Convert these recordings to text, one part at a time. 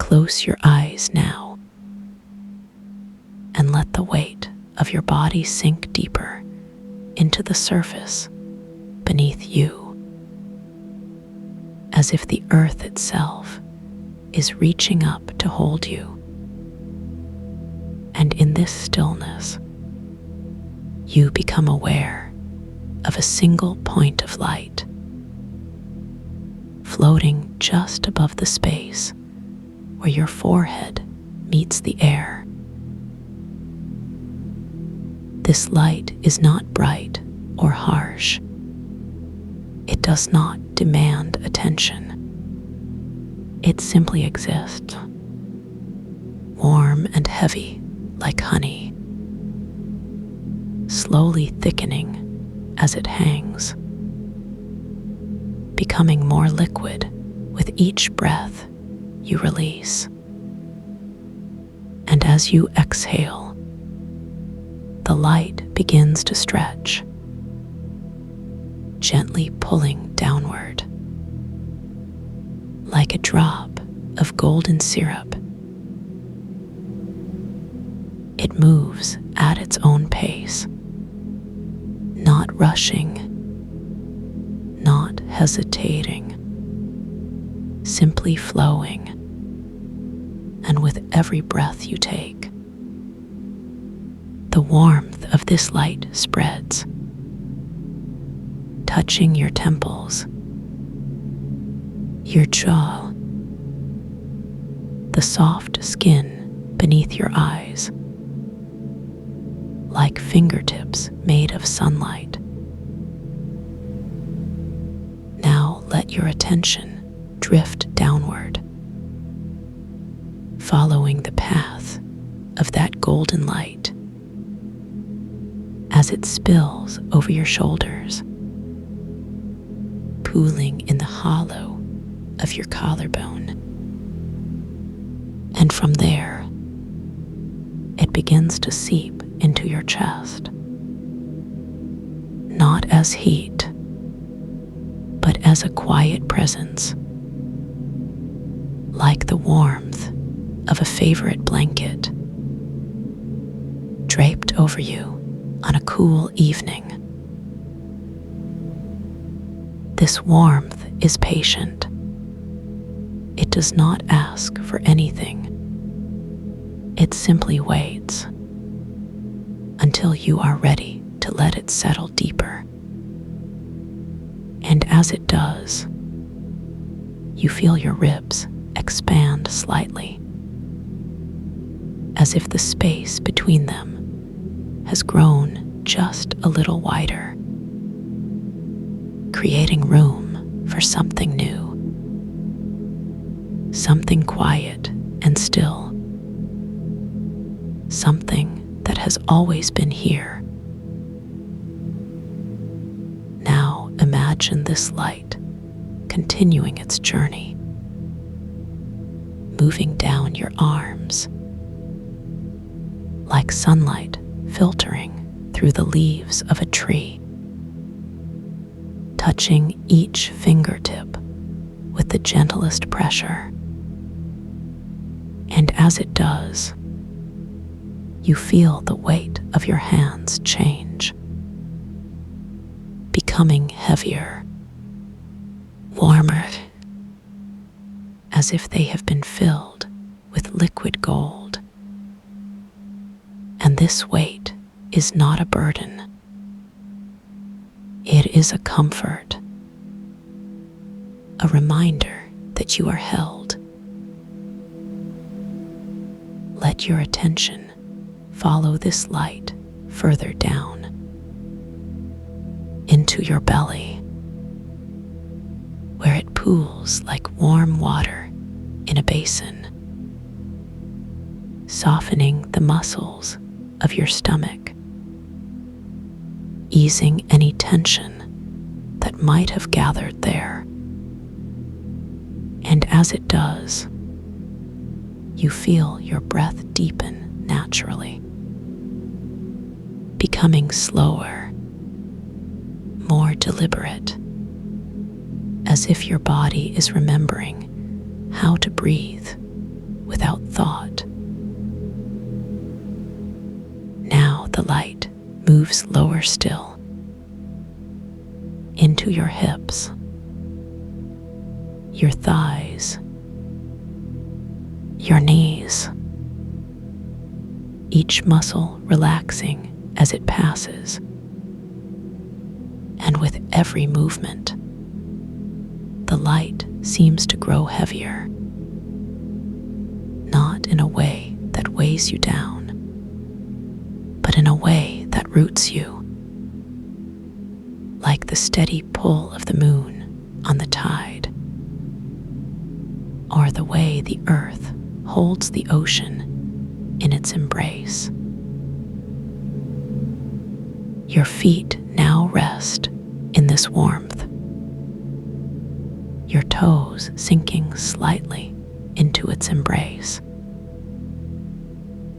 Close your eyes now and let the weight of your body sink deeper into the surface beneath you, as if the earth itself is reaching up to hold you. And in this stillness, you become aware of a single point of light floating just above the space where your forehead meets the air. This light is not bright or harsh. It does not demand attention. It simply exists, warm and heavy like honey, slowly thickening as it hangs, becoming more liquid with each breath you release. And as you exhale, the light begins to stretch, gently pulling downward, like a drop of golden syrup. It moves at its own pace, not rushing, not hesitating, simply flowing. And with every breath you take, the warmth of this light spreads, touching your temples, your jaw, the soft skin beneath your eyes, like fingertips made of sunlight. Now let your attention drift downward, following the path of that golden light as it spills over your shoulders, pooling in the hollow of your collarbone. And from there, it begins to seep into your chest, not as heat, but as a quiet presence, like the warmth of a favorite blanket draped over you on a cool evening. This warmth is patient. It does not ask for anything. It simply waits until you are ready to let it settle deeper. And as it does, you feel your ribs expand slightly, as if the space between them has grown just a little wider, creating room for something new, something quiet and still, something that has always been here. Now imagine this light continuing its journey, moving down your arms, like sunlight filtering through the leaves of a tree, touching each fingertip with the gentlest pressure. And as it does, you feel the weight of your hands change, becoming heavier, warmer, as if they have been filled with liquid gold. And this weight is not a burden. It is a comfort, a reminder that you are held. Let your attention follow this light further down into your belly, where it pools like warm water in a basin, softening the muscles of your stomach, easing any tension that might have gathered there. And as it does, you feel your breath deepen naturally, becoming slower, more deliberate, as if your body is remembering how to breathe thought. Now the light moves lower still, into your hips, your thighs, your knees, each muscle relaxing as it passes. And with every movement, the light seems to grow heavier, not in a way that weighs you down, but in a way that roots you, like the steady pull of the moon on the tide, or the way the earth holds the ocean in its embrace. Your feet now rest in this warmth, your toes sinking slightly into its embrace,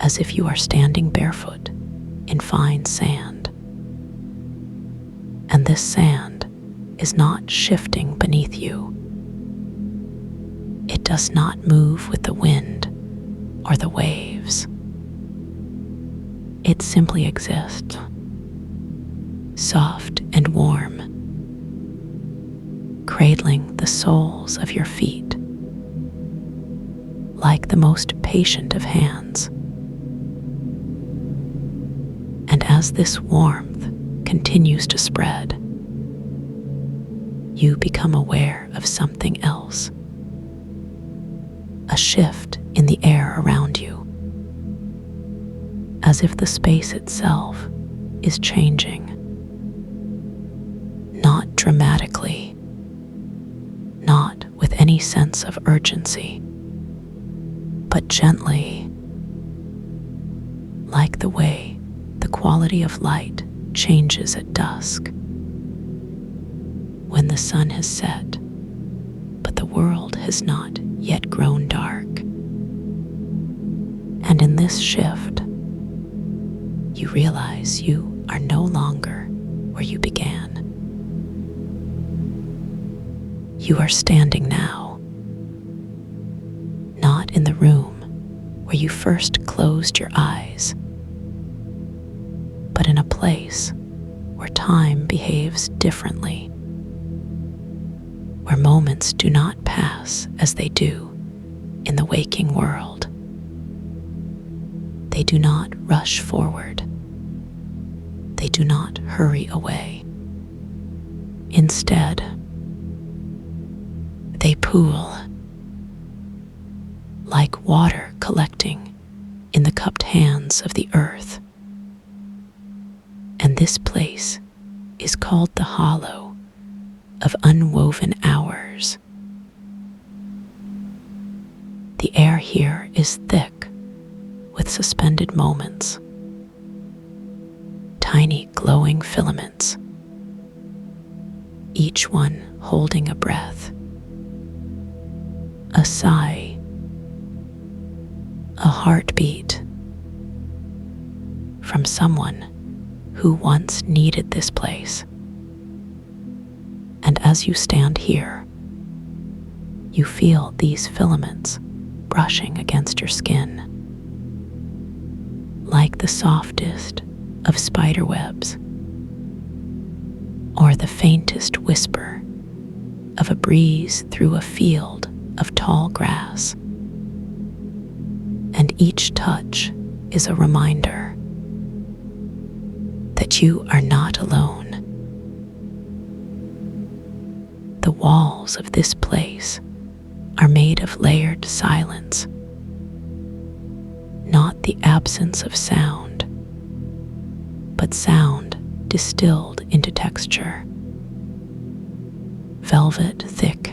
as if you are standing barefoot in fine sand. And this sand is not shifting beneath you. It does not move with the wind or the waves. It simply exists, soft and warm, cradling the soles of your feet like the most patient of hands. And as this warmth continues to spread, you become aware of something else, a shift in the air around you, as if the space itself is changing, not dramatically, not with any sense of urgency, but gently, like the way the quality of light changes at dusk, when the sun has set, but the world has not yet grown dark. And in this shift, you realize you are no longer where you began. You are standing now, not in the room where you first closed your eyes, but in a place where time behaves differently, where moments do not pass as they do in the waking world. They do not rush forward. They do not hurry away. Instead, they pool, like water collecting in the cupped hands of the earth. And this place is called the hollow of unwoven hours. The air here is thick with suspended moments, tiny glowing filaments, each one holding a breath, a sigh, a heartbeat from someone who once needed this place. And as you stand here, you feel these filaments brushing against your skin, like the softest of spider webs, or the faintest whisper of a breeze through a field of tall grass. And each touch is a reminder that you are not alone. The walls of this place are made of layered silence, not the absence of sound, but sound distilled into texture. Velvet thick,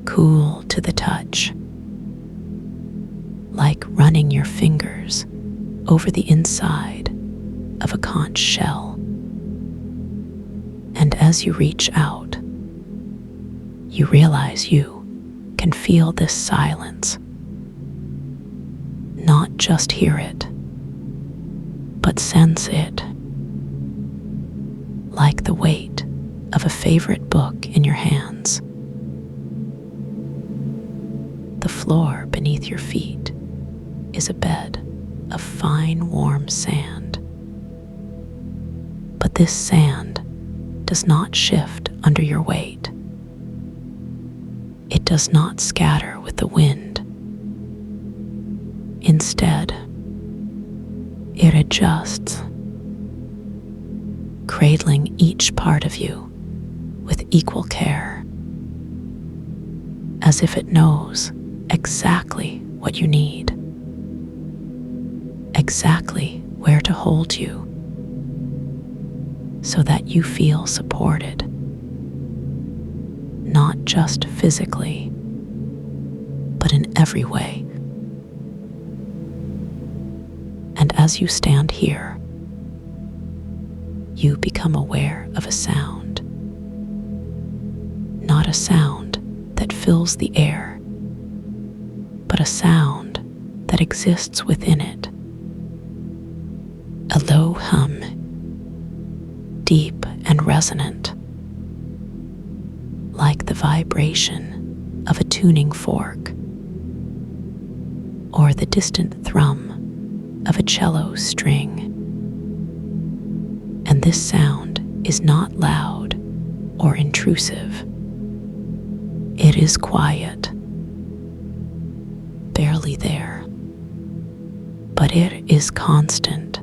cool to the touch, like running your fingers over the inside of a conch shell. And as you reach out, you realize you can feel this silence, not just hear it, but sense it, like the weight of a favorite book in your hands. The floor beneath beneath your feet is a bed of fine, warm sand. But this sand does not shift under your weight. It does not scatter with the wind. Instead, it adjusts, cradling each part of you with equal care, as if it knows exactly what you need, exactly where to hold you, so that you feel supported, not just physically, but in every way. And as you stand here, you become aware of a sound. Not a sound that fills the air, but a sound that exists within it. A low hum, deep and resonant, like the vibration of a tuning fork or the distant thrum of a cello string. And this sound is not loud or intrusive. It is quiet, barely there, but it is constant,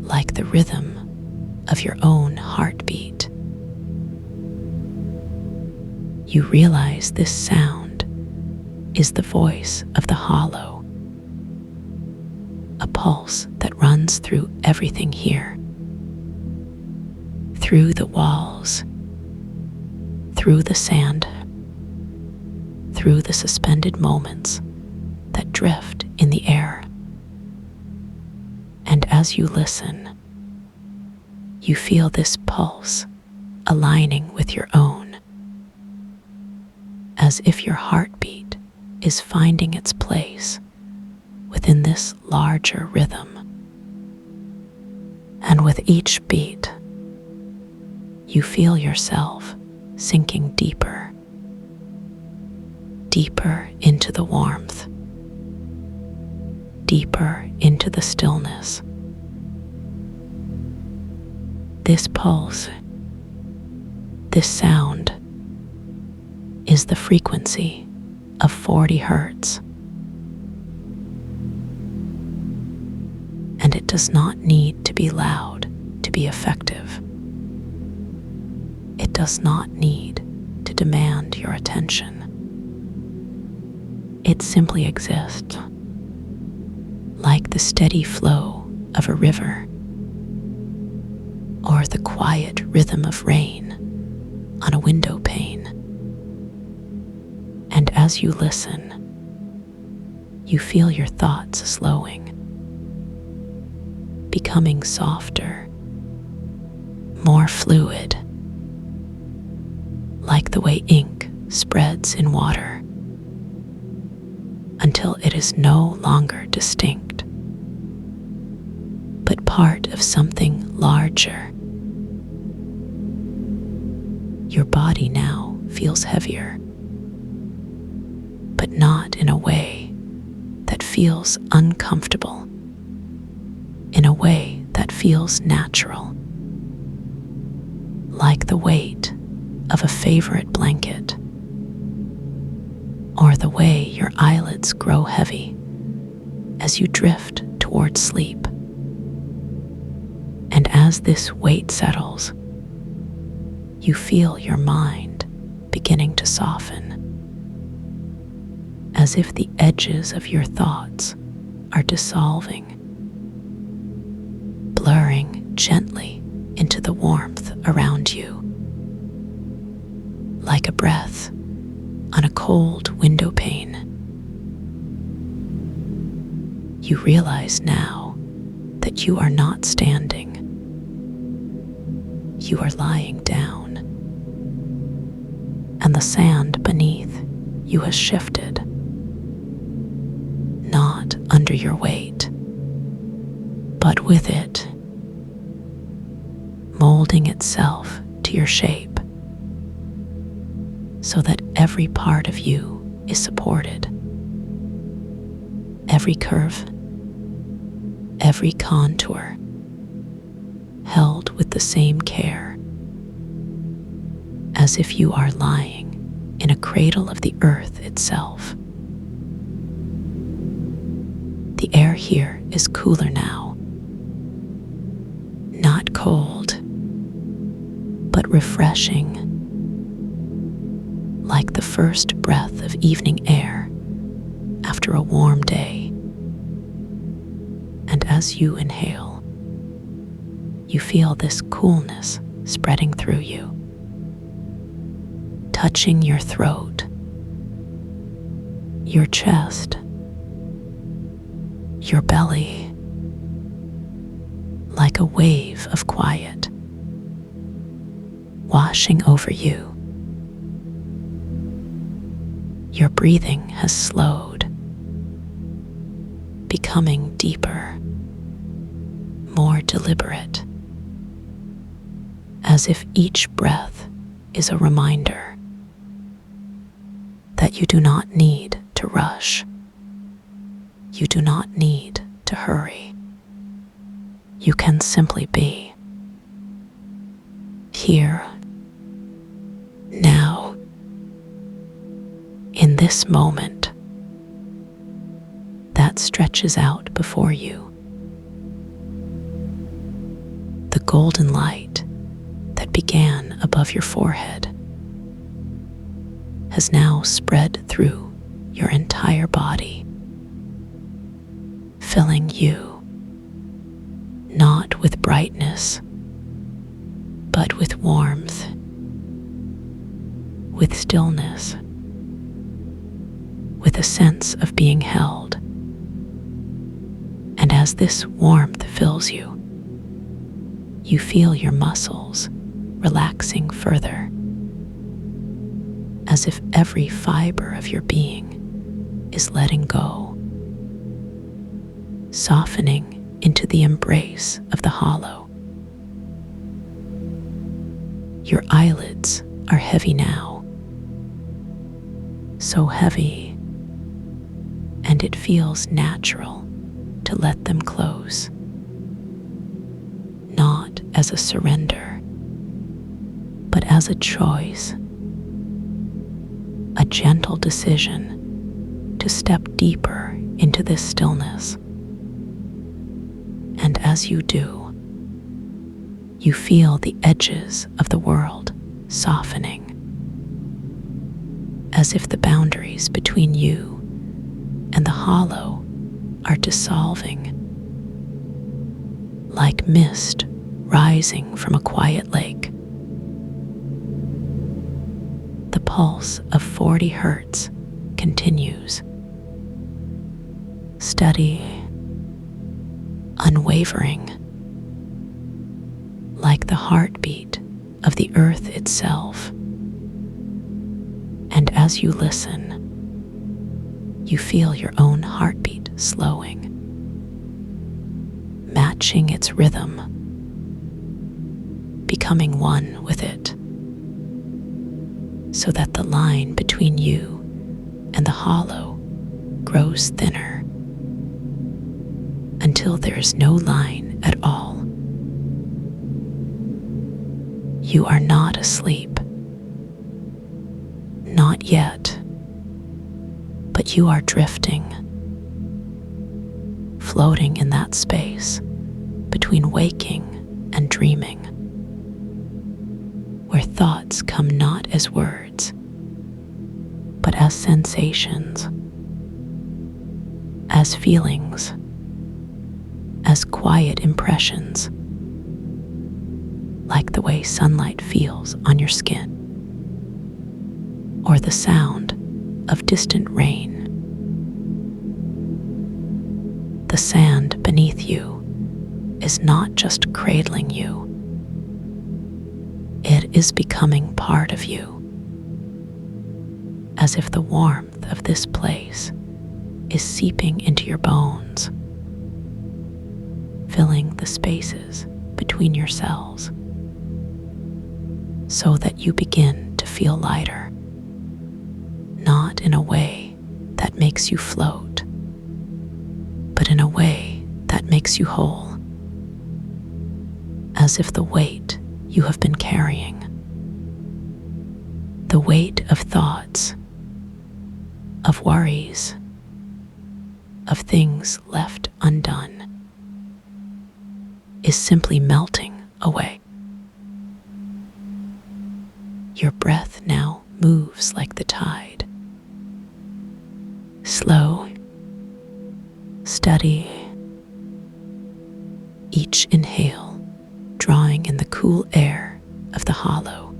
like the rhythm of your own heartbeat. You realize this sound is the voice of the hollow, a pulse that runs through everything here, through the walls, through the sand, through the suspended moments that drift in the air. And as you listen, you feel this pulse aligning with your own, as if your heartbeat is finding its place within this larger rhythm. And with each beat, you feel yourself sinking deeper, deeper into the warmth, deeper into the stillness. This pulse, this sound, is the frequency of 40 hertz. And it does not need to be loud to be effective. It does not need to demand your attention. It simply exists, like the steady flow of a river, or the quiet rhythm of rain on a window pane. And as you listen, you feel your thoughts slowing, becoming softer, more fluid, like the way ink spreads in water, until it is no longer distinct, but part of something larger. Your body now feels heavier, but not in a way that feels uncomfortable, in a way that feels natural, like the weight of a favorite blanket, or the way your eyelids grow heavy as you drift towards sleep. And as this weight settles, you feel your mind beginning to soften, as if the edges of your thoughts are dissolving, blurring gently into the warmth around you, like a breath on a cold window pane. You realize now that you are not standing. You are lying down, and the sand beneath you has shifted, not under your weight, but with it, molding itself to your shape, so that every part of you is supported. Every curve, every contour, held with the same care, as if you are lying in a cradle of the earth itself. The air here is cooler now, not cold, but refreshing, like the first breath of evening air after a warm day. And as you inhale, you feel this coolness spreading through you, touching your throat, your chest, your belly, like a wave of quiet washing over you. Your breathing has slowed, becoming deeper, more deliberate, as if each breath is a reminder that you do not need to rush. You do not need to hurry. You can simply be here, now, in this moment that stretches out before you. The golden light that began above your forehead has now spread through your entire body, filling you not with brightness, but with warmth, with stillness, with a sense of being held. And as this warmth fills you, you feel your muscles relaxing further, as if every fiber of your being is letting go, softening into the embrace of the hollow. Your eyelids are heavy now, so heavy, and it feels natural to let them close, not as a surrender, but as a choice, a gentle decision to step deeper into this stillness. And as you do, you feel the edges of the world softening, as if the boundaries between you and the hollow are dissolving, like mist rising from a quiet lake. The pulse of 40 hertz continues, steady, unwavering, like the heartbeat of the earth itself. And as you listen, you feel your own heartbeat slowing, matching its rhythm, becoming one with it, so that the line between you and the hollow grows thinner until there is no line at all. You are not asleep, not yet, but you are drifting, floating in that space between waking and dreaming, where thoughts come not as words, but as sensations, as feelings, as quiet impressions, like the way sunlight feels on your skin, or the sound of distant rain. The sand beneath you is not just cradling you, it is becoming part of you, as if the warmth of this place is seeping into your bones, filling the spaces between your cells, so that you begin to feel lighter, not in a way makes you float, but in a way that makes you whole, as if the weight you have been carrying, the weight of thoughts, of worries, of things left undone, is simply melting away. Your breath now moves like the tide, slow, steady, each inhale drawing in the cool air of the hollow,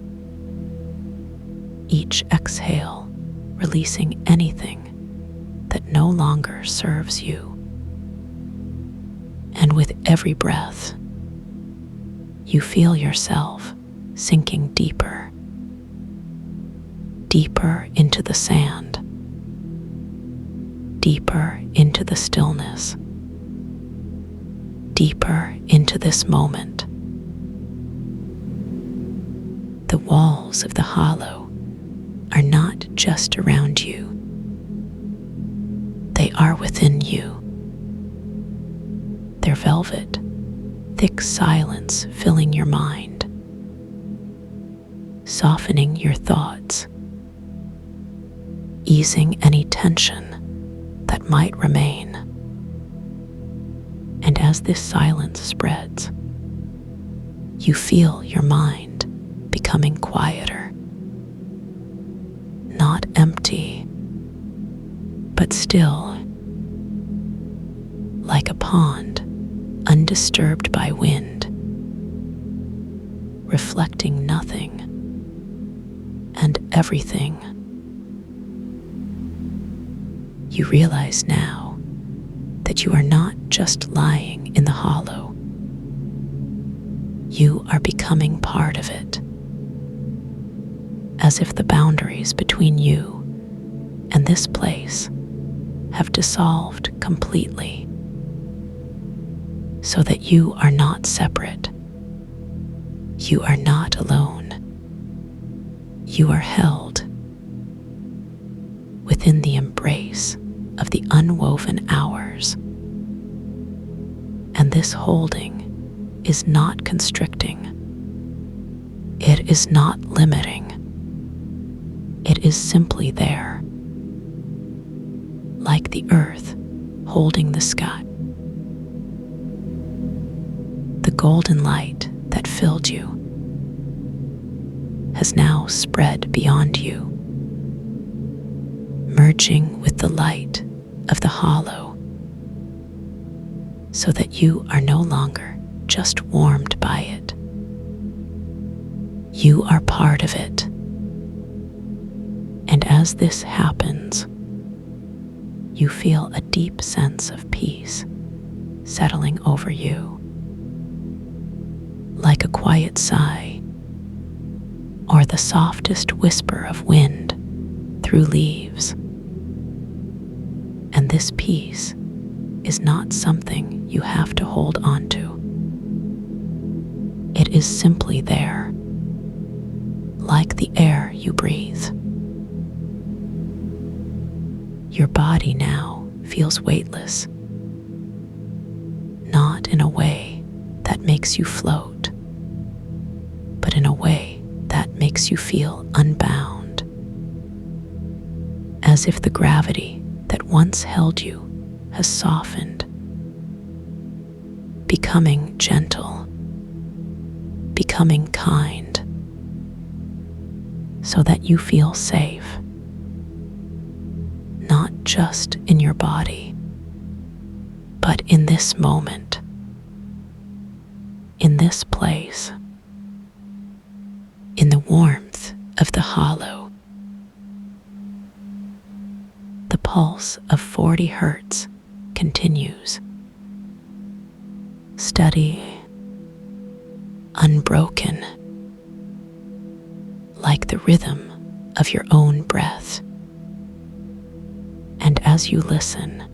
each exhale releasing anything that no longer serves you. And with every breath, you feel yourself sinking deeper, deeper into the sand, deeper into the stillness, deeper into this moment. The walls of the hollow are not just around you, they are within you. Their velvet, thick silence filling your mind, softening your thoughts, easing any tension that might remain. And as this silence spreads, you feel your mind becoming quieter, not empty, but still, like a pond undisturbed by wind, reflecting nothing and everything. You realize now that you are not just lying in the hollow. You are becoming part of it, as if the boundaries between you and this place have dissolved completely, so that you are not separate. You are not alone. You are held within the embrace of the unwoven hours. And this holding is not constricting. It is not limiting. It is simply there, like the earth holding the sky. The golden light that filled you has now spread beyond you, merging with the light of the hollow, so that you are no longer just warmed by it. You are part of it. And as this happens, you feel a deep sense of peace settling over you, like a quiet sigh or the softest whisper of wind through leaves. And this peace is not something you have to hold on to. It is simply there, like the air you breathe. Your body now feels weightless, not in a way that makes you float, but in a way that makes you feel unbound, as if the gravity that once held you has softened, becoming gentle, becoming kind, so that you feel safe, not just in your body, but in this moment, in this place, in the warmth of the hollow. The pulse of 40 hertz continues, steady, unbroken, like the rhythm of your own breath. And as you listen,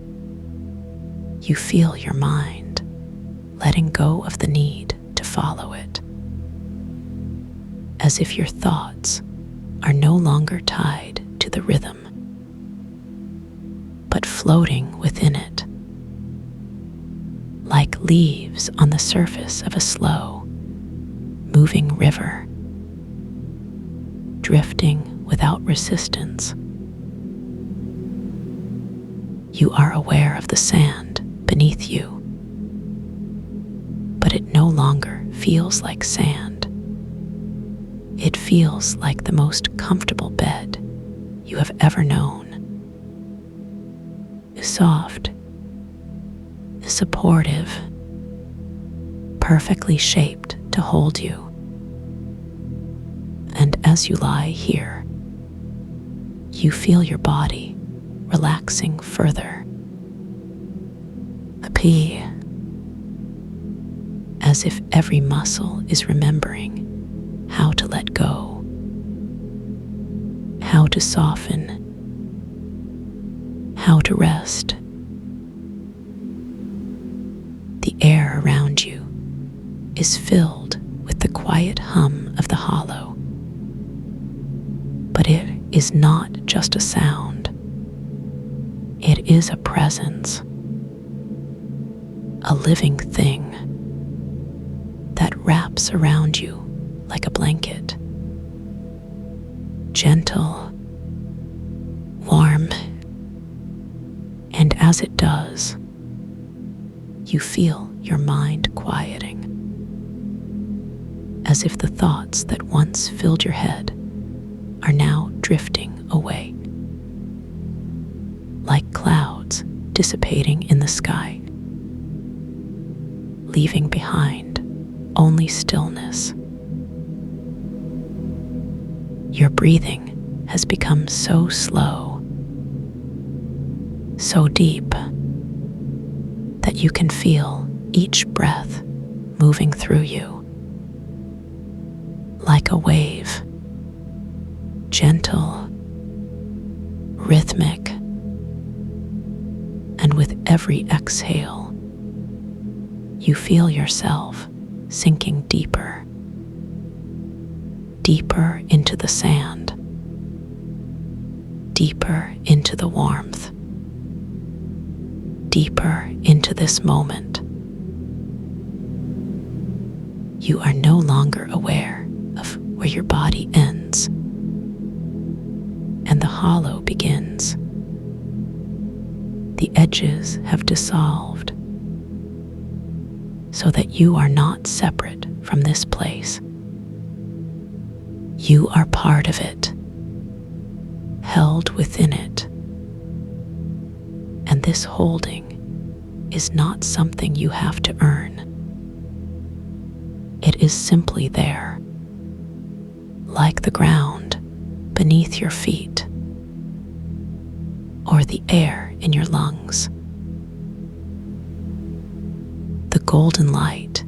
you feel your mind letting go of the need to follow it, as if your thoughts are no longer tied to the rhythm. but floating within it, like leaves on the surface of a slow, moving river, drifting without resistance. You are aware of the sand beneath you, but it no longer feels like sand. It feels like the most comfortable bed you have ever known. Soft, supportive, perfectly shaped to hold you. And as you lie here, you feel your body relaxing further. As if every muscle is remembering how to let go, how to soften, how to rest. The air around you is filled with the quiet hum of the hollow. But it is not just a sound. It is a presence, a living thing that wraps around you like a blanket. Gentle, warm, and as it does, you feel your mind quieting, as if the thoughts that once filled your head are now drifting away, like clouds dissipating in the sky, leaving behind only stillness. Your breathing has become so slow, so deep, that you can feel each breath moving through you, like a wave, gentle, rhythmic, and with every exhale, you feel yourself sinking deeper, deeper into the sand, deeper into the warmth, deeper into this moment. You are no longer aware of where your body ends and the hollow begins. The edges have dissolved so that you are not separate from this place. You are part of it, held within it. And this holding is not something you have to earn. It is simply there, like the ground beneath your feet, or the air in your lungs. The golden light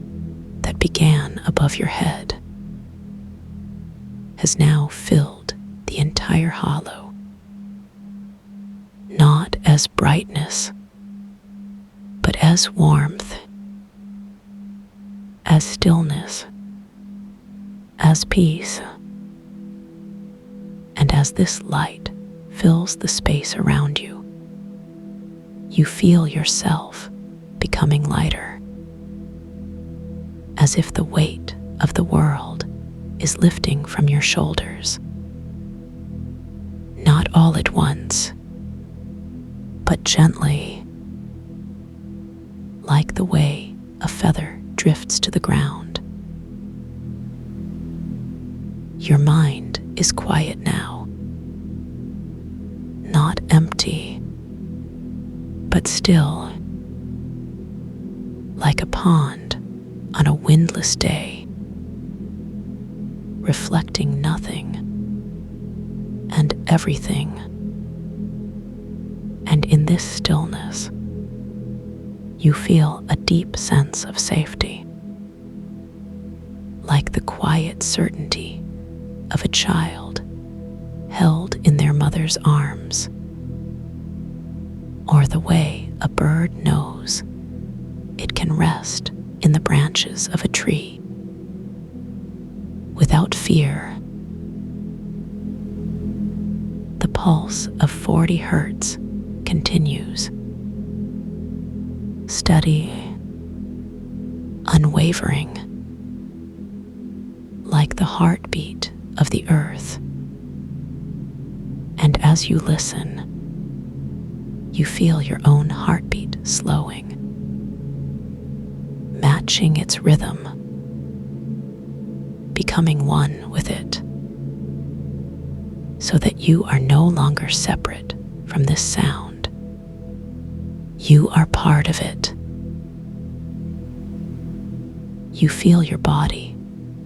that began above your head has now filled the entire hollow, not as brightness, but as warmth, as stillness, as peace. And as this light fills the space around you, you feel yourself becoming lighter, as if the weight of the world is lifting from your shoulders. Not all at once, but gently, like the way a feather drifts to the ground. Your mind is quiet now, not empty, but still, like a pond on a windless day, reflecting nothing and everything. And in this stillness, you feel a deep sense of safety, like the quiet certainty of a child held in their mother's arms, or the way a bird knows it can rest in the branches of a tree without fear. The pulse of 40 hertz continues. Steady, unwavering, like the heartbeat of the earth. And as you listen, you feel your own heartbeat slowing, matching its rhythm, becoming one with it, so that you are no longer separate from this sound. You are part of it. You feel your body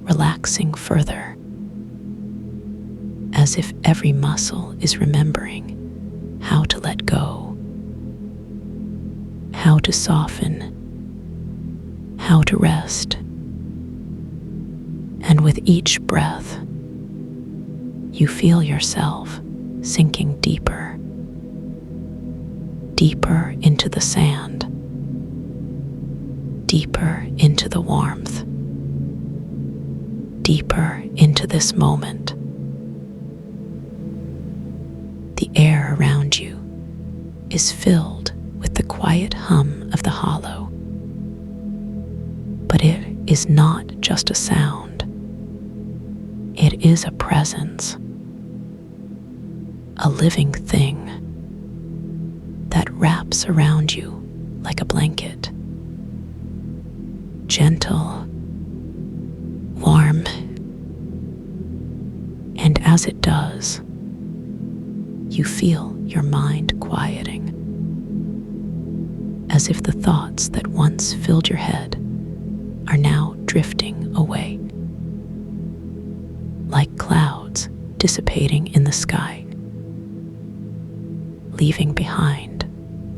relaxing further, as if every muscle is remembering how to let go, how to soften, how to rest. And with each breath, you feel yourself sinking deeper, deeper into the sand, deeper into the warmth, deeper into this moment. The air around you is filled with the quiet hum of the hollow. But it is not just a sound. It is a presence, a living thing that wraps around you like a blanket. Gentle, warm, and as it does, you feel your mind quieting, as if the thoughts that once filled your head are now drifting away, like clouds dissipating in the sky, leaving behind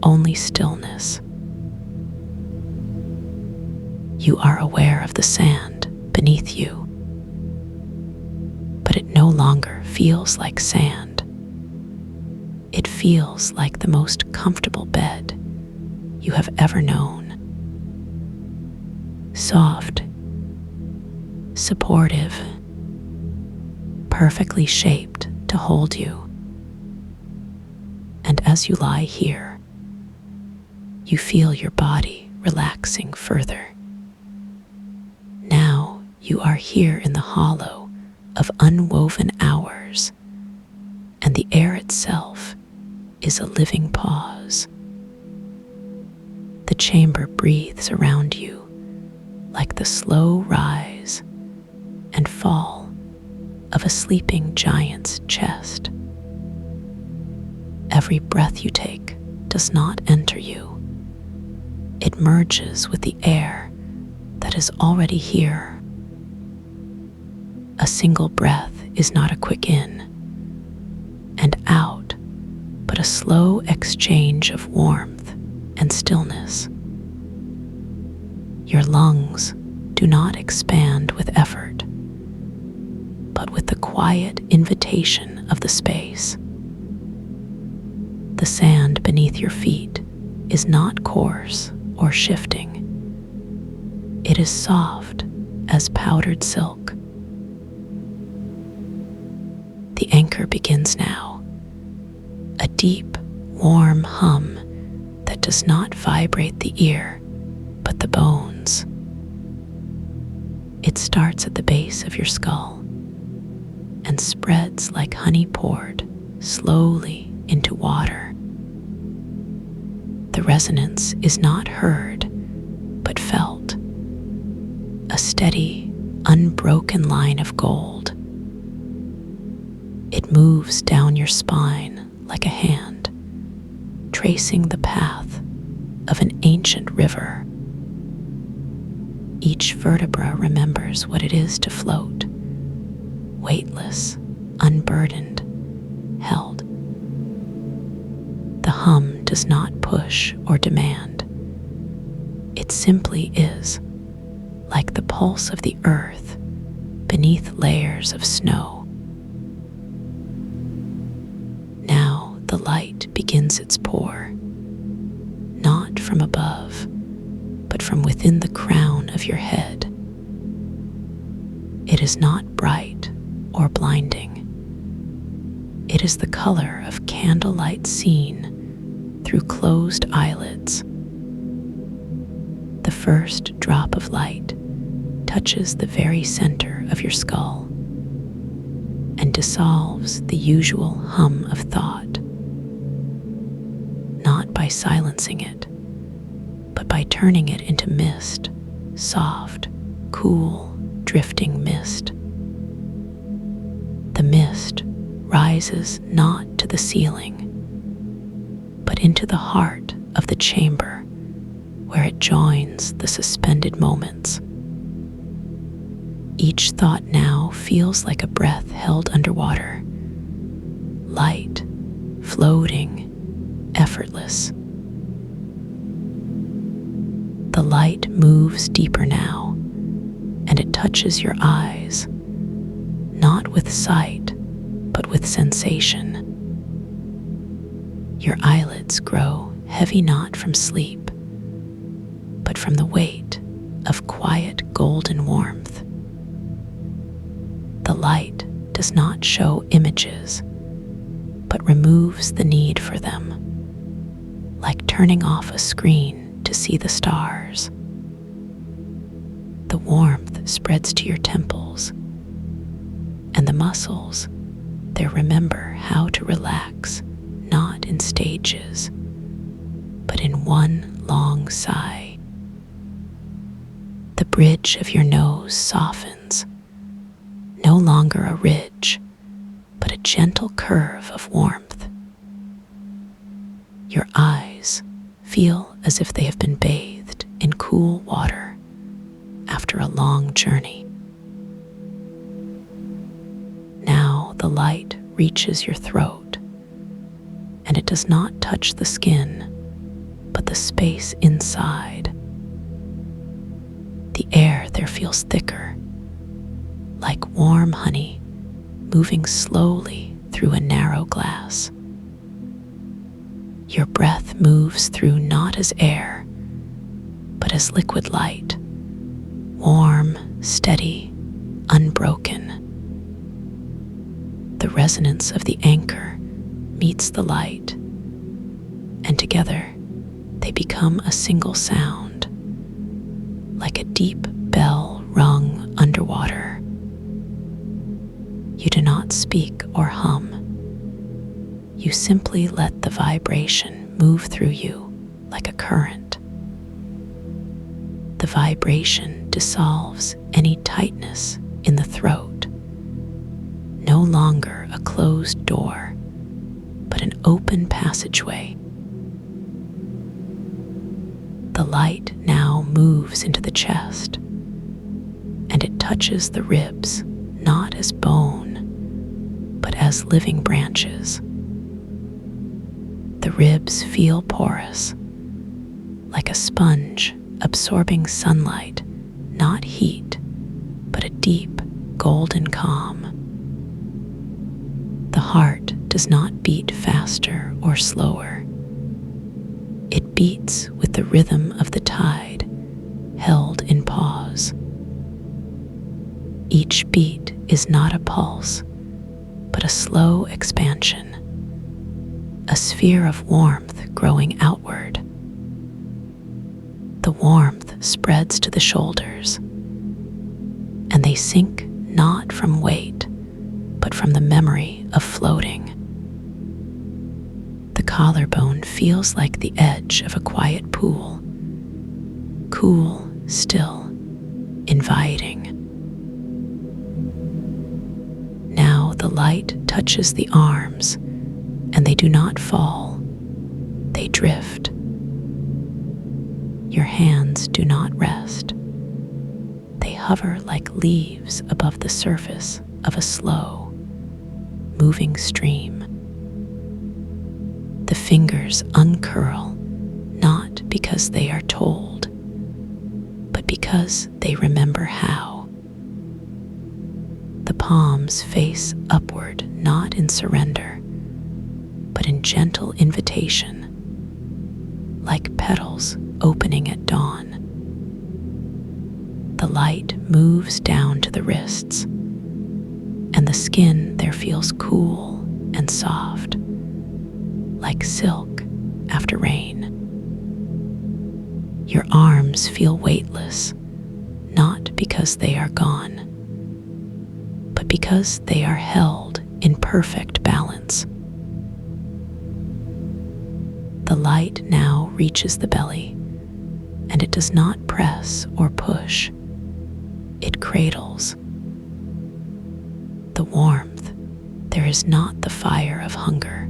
only stillness. You are aware of the sand beneath you, but it no longer feels like sand. It feels like the most comfortable bed you have ever known. Soft, supportive, perfectly shaped to hold you. And as you lie here, you feel your body relaxing further. Now you are here in the hollow of unwoven hours, and the air itself is a living pause. The chamber breathes around you like the slow rise and fall of a sleeping giant's chest. Every breath you take does not enter you. It merges with the air that is already here. A single breath is not a quick in and out, but a slow exchange of warmth and stillness. Your lungs do not expand with effort, but with the quiet invitation of the space. The sand beneath your feet is not coarse or shifting. It is soft as powdered silk. The anchor begins now, a deep, warm hum that does not vibrate the ear, but the bones. It starts at the base of your skull and spreads like honey poured slowly into water. The resonance is not heard, but felt. A steady, unbroken line of gold. It moves down your spine like a hand, tracing the path of an ancient river. Each vertebra remembers what it is to float, weightless, unburdened, held. The hum does not push or demand. It simply is, like the pulse of the earth beneath layers of snow. Now the light begins its pour, not from above, but from within the crown of your head. It is not bright or blinding. It is the color of candlelight seen through closed eyelids. The first drop of light touches the very center of your skull and dissolves the usual hum of thought, not by silencing it, but by turning it into mist, soft, cool, drifting mist. The mist rises not to the ceiling, but into the heart of the chamber where it joins the suspended moments. Each thought now feels like a breath held underwater, light, floating, effortless. The light moves deeper now, and it touches your eyes, not with sight, but with sensation. Your eyelids grow heavy not from sleep, but from the weight of quiet golden warmth. The light does not show images, but removes the need for them, like turning off a screen to see the stars. The warmth spreads to your temples, and the muscles there remember how to relax, not in stages, but in one long sigh. The bridge of your nose softens, no longer a ridge, but a gentle curve of warmth. Your eyes feel as if they have been bathed in cool water after a long journey. Now the light reaches your throat, and it does not touch the skin, but the space inside. The air there feels thicker, like warm honey moving slowly through a narrow glass. Your breath moves through not as air, but as liquid light, warm, steady, unbroken. The resonance of the anchor meets the light, and together they become a single sound, like a deep bell rung underwater. You do not speak or hum. You simply let the vibration move through you like a current. The vibration dissolves any tightness in the throat, no longer a closed door, but an open passageway. The light now moves into the chest, and it touches the ribs not as bone, but as living branches. The ribs feel porous, like a sponge absorbing sunlight, not heat, but a deep golden calm. The heart does not beat faster or slower. It beats with the rhythm of the tide, held in pause. Each beat is not a pulse, but a slow expansion, a sphere of warmth growing outward. The warmth spreads to the shoulders, and they sink not from weight, but from the memory of floating. The collarbone feels like the edge of a quiet pool, cool, still, inviting. Now the light touches the arms, and they do not fall, they drift. Your hands do not rest. They hover like leaves above the surface of a slow, moving stream. The fingers uncurl, not because they are told, but because they remember how. The palms face upward, not in surrender, but in gentle invitation, like petals opening at dawn. The light moves down to the wrists, and the skin there feels cool and soft, like silk after rain. Your arms feel weightless, not because they are gone, but because they are held in perfect balance. The light now reaches the belly, and it does not press or push. It cradles. The warmth, there is not the fire of hunger,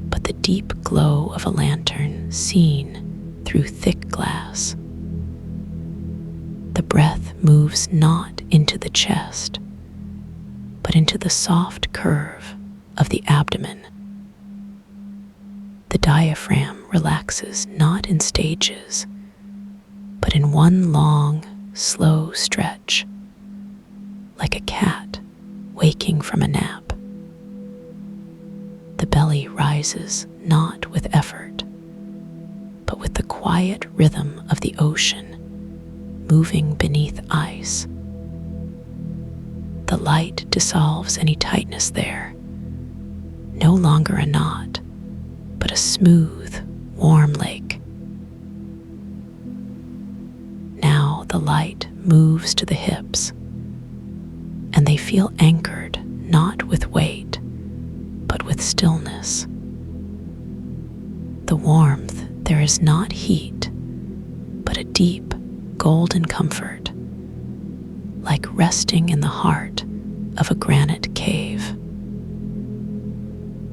but the deep glow of a lantern seen through thick glass. The breath moves not into the chest, but into the soft curve of the abdomen. The diaphragm relaxes not in stages, but in one long, slow stretch, like a cat waking from a nap. The belly rises not with effort, but with the quiet rhythm of the ocean moving beneath ice. The light dissolves any tightness there, no longer a knot, but a smooth, warm lake. Now the light moves to the hips, and they feel anchored not with weight, but with stillness. The warmth, there is not heat, but a deep, golden comfort, like resting in the heart of a granite cave.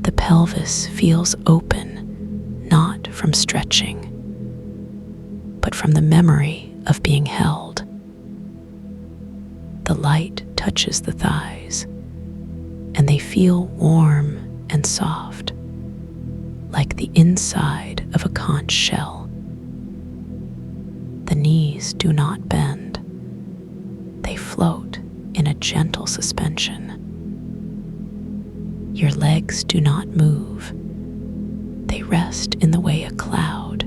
The pelvis feels open, not from stretching, but from the memory of being held. The light touches the thighs, and they feel warm and soft, like the inside of a conch shell. The knees do not bend. They float in a gentle suspension. Your legs do not move. They rest in the way a cloud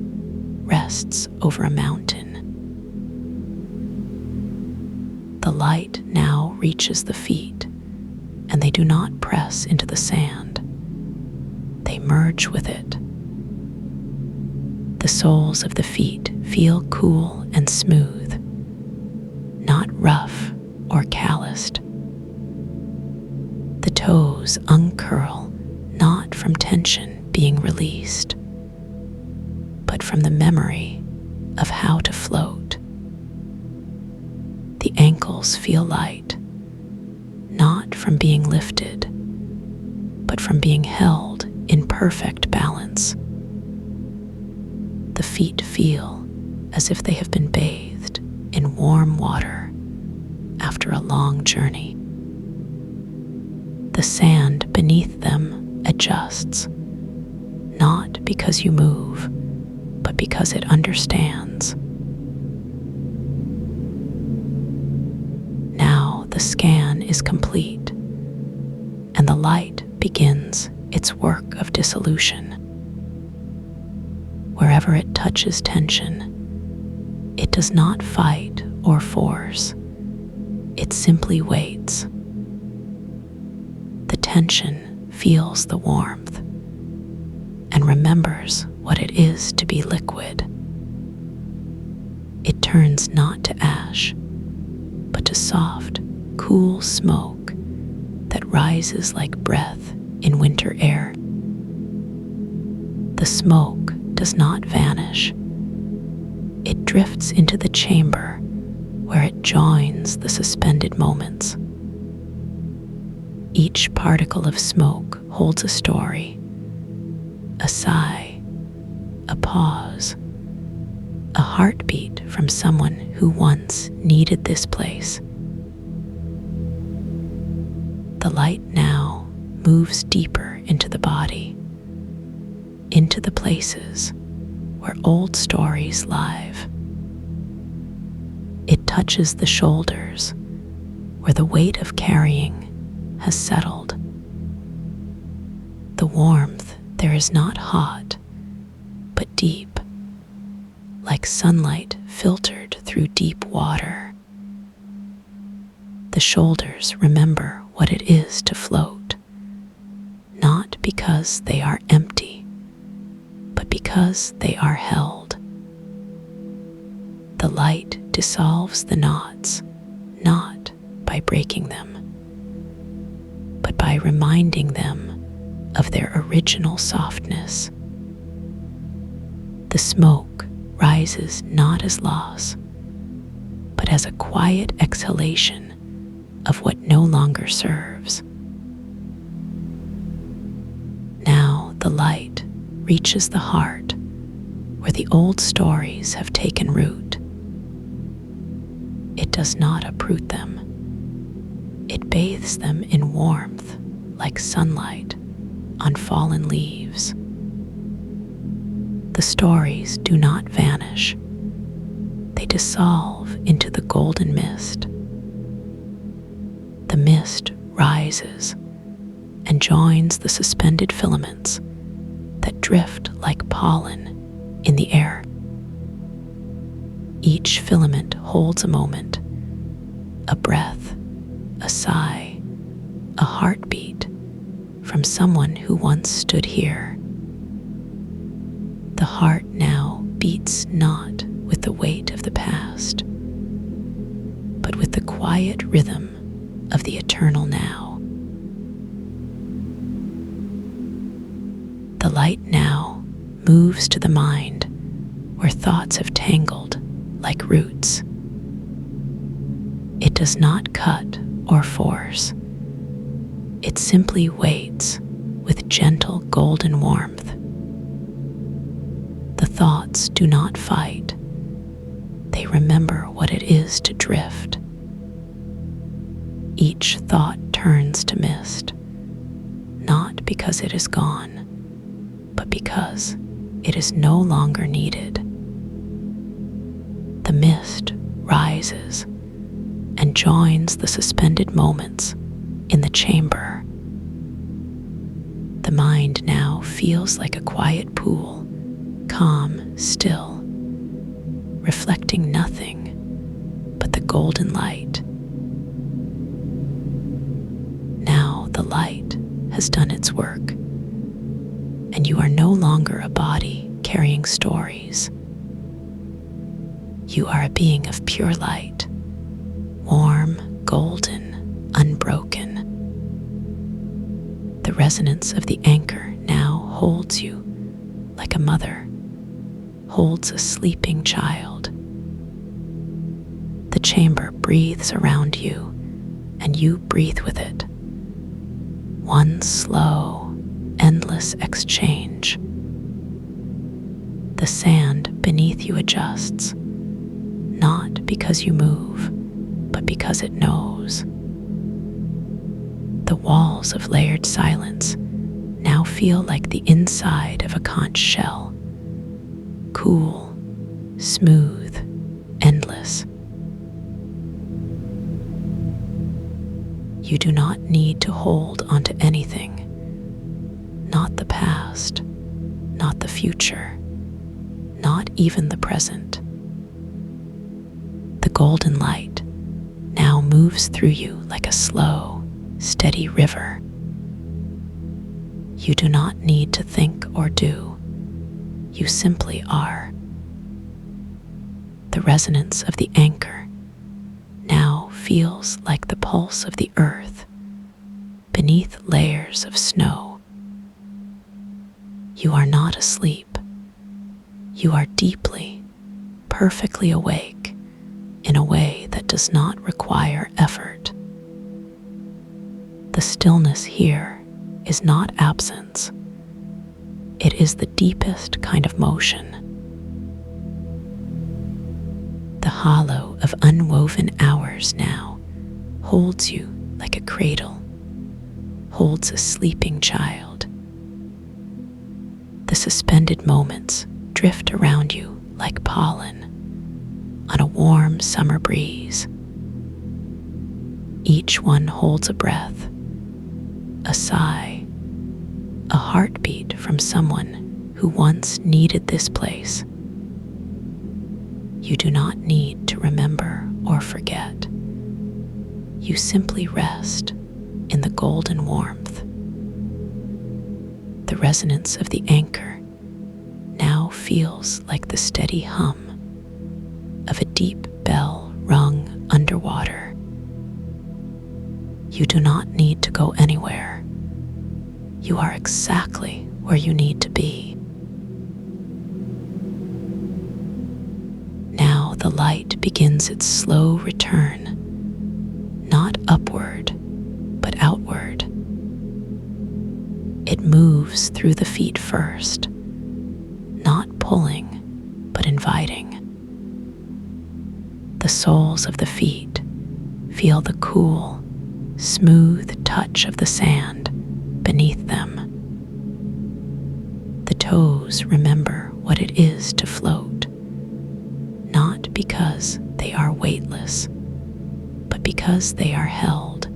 rests over a mountain. The light now reaches the feet, and they do not press into the sand. They merge with it. The soles of the feet feel cool and smooth, not rough or calloused. The toes uncurl not from tension being released, but from the memory of how to float. The ankles feel light, not from being lifted, but from being held in perfect balance. The feet feel as if they have been bathed in warm water after a long journey. The sand beneath them adjusts, not because you move, but because it understands. Now the scan is complete, and the light begins its work of dissolution. Wherever it touches tension, it does not fight or force. It simply waits. The tension feels the warmth and remembers what it is to be liquid. It turns not to ash, but to soft, cool smoke that rises like breath in winter air. The smoke does not vanish. It drifts into the chamber where it joins the suspended moments. Each particle of smoke holds a story, a sigh, a pause, a heartbeat from someone who once needed this place. The light now moves deeper into the body, into the places where old stories live. It touches the shoulders where the weight of carrying has settled. The warmth there is not hot, but deep, like sunlight filtered through deep water. The shoulders remember what it is to float, not because they are empty, because they are held. The light dissolves the knots, not by breaking them, but by reminding them of their original softness. The smoke rises not as loss, but as a quiet exhalation of what no longer serves. Now the light reaches the heart where the old stories have taken root. It does not uproot them. It bathes them in warmth like sunlight on fallen leaves. The stories do not vanish. They dissolve into the golden mist. The mist rises and joins the suspended filaments that drift like pollen in the air. Each filament holds a moment, a breath, a sigh, a heartbeat from someone who once stood here. The heart now beats not with the weight of the past, but with the quiet rhythm of the eternal now. The light now moves to the mind where thoughts have tangled like roots. It does not cut or force. It simply waits with gentle golden warmth. The thoughts do not fight. They remember what it is to drift. Each thought turns to mist, not because it is gone, but because it is no longer needed. The mist rises and joins the suspended moments in the chamber. The mind now feels like a quiet pool, calm, still, reflecting nothing but the golden light. Now the light has done its work, and you are no longer a body carrying stories. You are a being of pure light, warm, golden, unbroken. The resonance of the anchor now holds you like a mother holds a sleeping child. The chamber breathes around you, and you breathe with it. One slow, endless exchange. The sand beneath you adjusts, not because you move, but because it knows. The walls of layered silence now feel like the inside of a conch shell, cool, smooth, endless. You do not need to hold onto anything, not the past, not the future, not even the present. The golden light now moves through you like a slow, steady river. You do not need to think or do. You simply are. The resonance of the anchor now feels like the pulse of the earth beneath layers of snow. You are not asleep. You are deeply, perfectly awake in a way that does not require effort. The stillness here is not absence. It is the deepest kind of motion. The hollow of unwoven hours now holds you like a cradle, holds a sleeping child. The suspended moments drift around you like pollen on a warm summer breeze. Each one holds a breath, a sigh, a heartbeat from someone who once needed this place. You do not need to remember or forget. You simply rest in the golden warmth. The resonance of the anchor now feels like the steady hum of a deep bell rung underwater. You do not need to go anywhere. You are exactly where you need to be. Now the light begins its slow return, not upward, but outward. It moves through the feet first, not pulling, but inviting. The soles of the feet feel the cool, smooth touch of the sand beneath them. The toes remember what it is to float, not because they are weightless, but because they are held.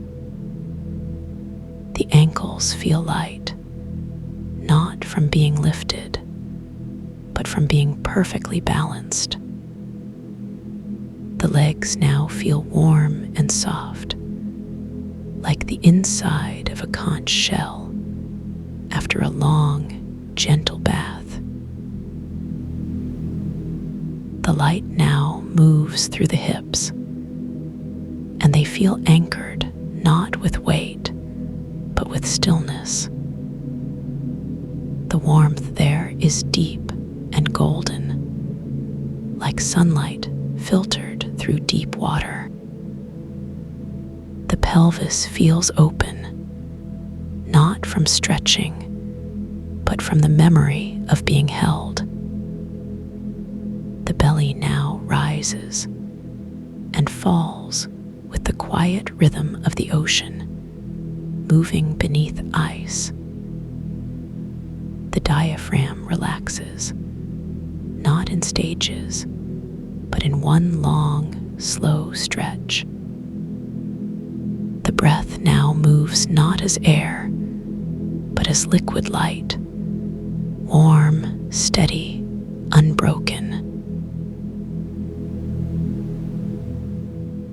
The ankles feel light, not from being lifted, but from being perfectly balanced. The legs now feel warm and soft, like the inside of a conch shell after a long, gentle bath. The light now moves through the hips, and they feel anchored not with weight, but with stillness. The warmth there is deep and golden, like sunlight filtered through deep water. The pelvis feels open, not from stretching, but from the memory of being held. The belly now rises and falls with the quiet rhythm of the ocean, moving beneath ice. The diaphragm relaxes, not in stages, but in one long, slow stretch. The breath now moves not as air, but as liquid light, warm, steady, unbroken.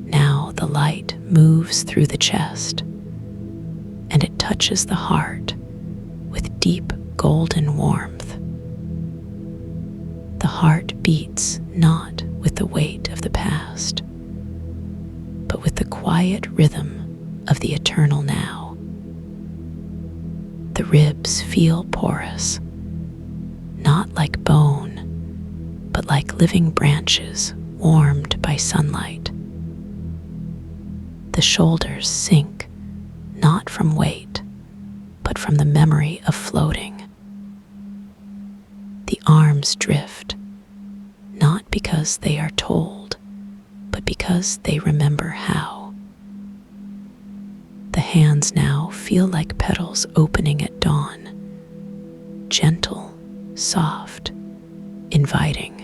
Now the light moves through the chest, and it touches the heart with deep golden warmth. The heart beats not with the weight of the past, but with the quiet rhythm of the eternal now. The ribs feel porous, not like bone, but like living branches warmed by sunlight. The shoulders sink, not from weight, but from the memory of floating. The arms drift, not because they are told, but because they remember how. The hands now feel like petals opening at dawn, gentle, soft, inviting.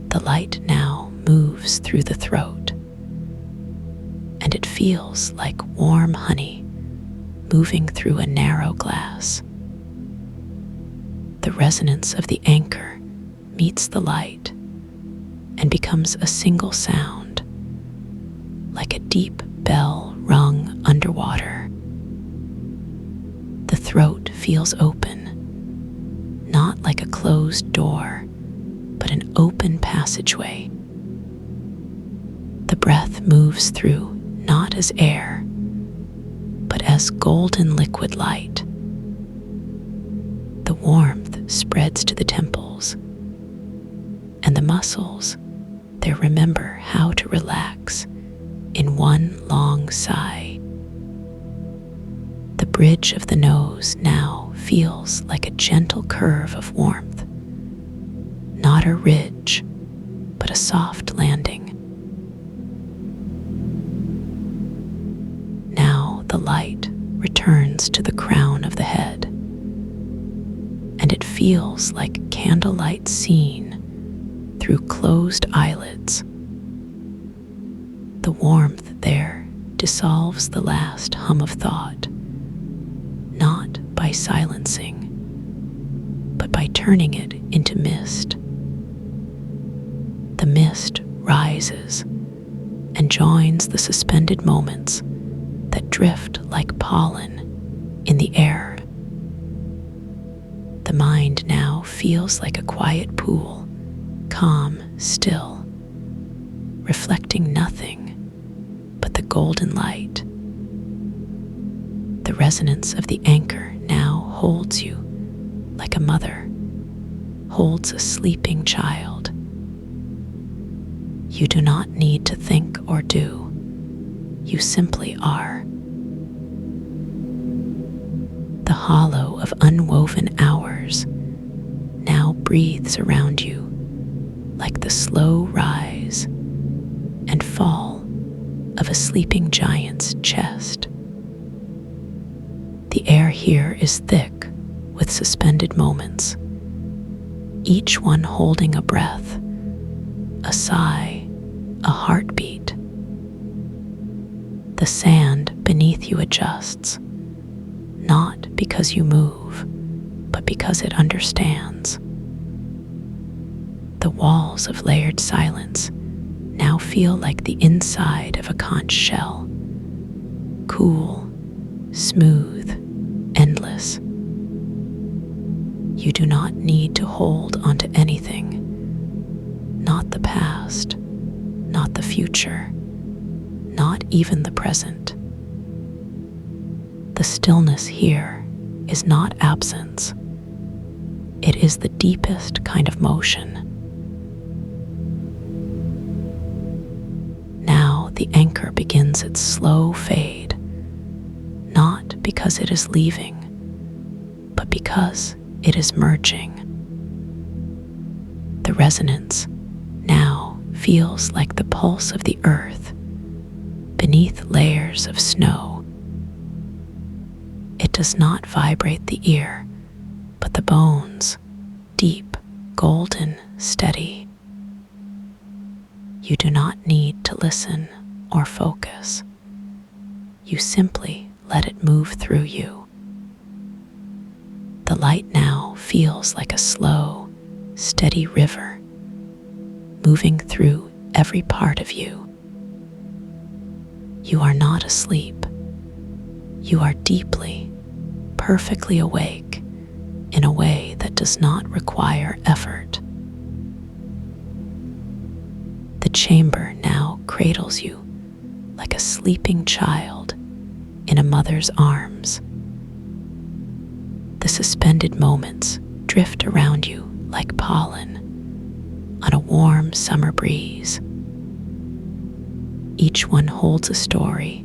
The light now moves through the throat, and it feels like warm honey moving through a narrow glass. The resonance of the anchor meets the light and becomes a single sound, like a deep bell rung underwater. The throat feels open, not like a closed door, but an open passageway. The breath moves through not as air, but as golden liquid light. The warmth spreads to the temples, and the muscles there remember how to relax in one long sigh. The bridge of the nose now feels like a gentle curve of warmth, not a ridge, but a soft landing. Now the light returns to the crown of the head, and it feels like candlelight seen through closed eyelids. The warmth there dissolves the last hum of thought, not by silencing, but by turning it into mist. The mist rises and joins the suspended moments that drift like pollen in the air. The mind now feels like a quiet pool, calm, still, reflecting nothing but the golden light. The resonance of the anchor now holds you like a mother holds a sleeping child. You do not need to think or do. You simply are. The hollow of unwoven hours now breathes around you like the slow rise and fall of a sleeping giant's chest. The air here is thick with suspended moments, each one holding a breath, a sigh, a heartbeat. The sand beneath you adjusts, not because you move, but because it understands. The walls of layered silence now feel like the inside of a conch shell, cool, smooth, endless. You do not need to hold onto anything, not the past, not the future, not even the present. The stillness here is not absence. It is the deepest kind of motion. Now the anchor begins its slow fade, not because it is leaving, but because it is merging. The resonance now feels like the pulse of the earth beneath layers of snow. It does not vibrate the ear, but the bones, deep, golden, steady. You do not need to listen or focus. You simply let it move through you. The light now feels like a slow, steady river, moving through every part of you. You are not asleep. You are deeply, perfectly awake in a way that does not require effort. The chamber now cradles you like a sleeping child in a mother's arms. The suspended moments drift around you like pollen on a warm summer breeze. Each one holds a story,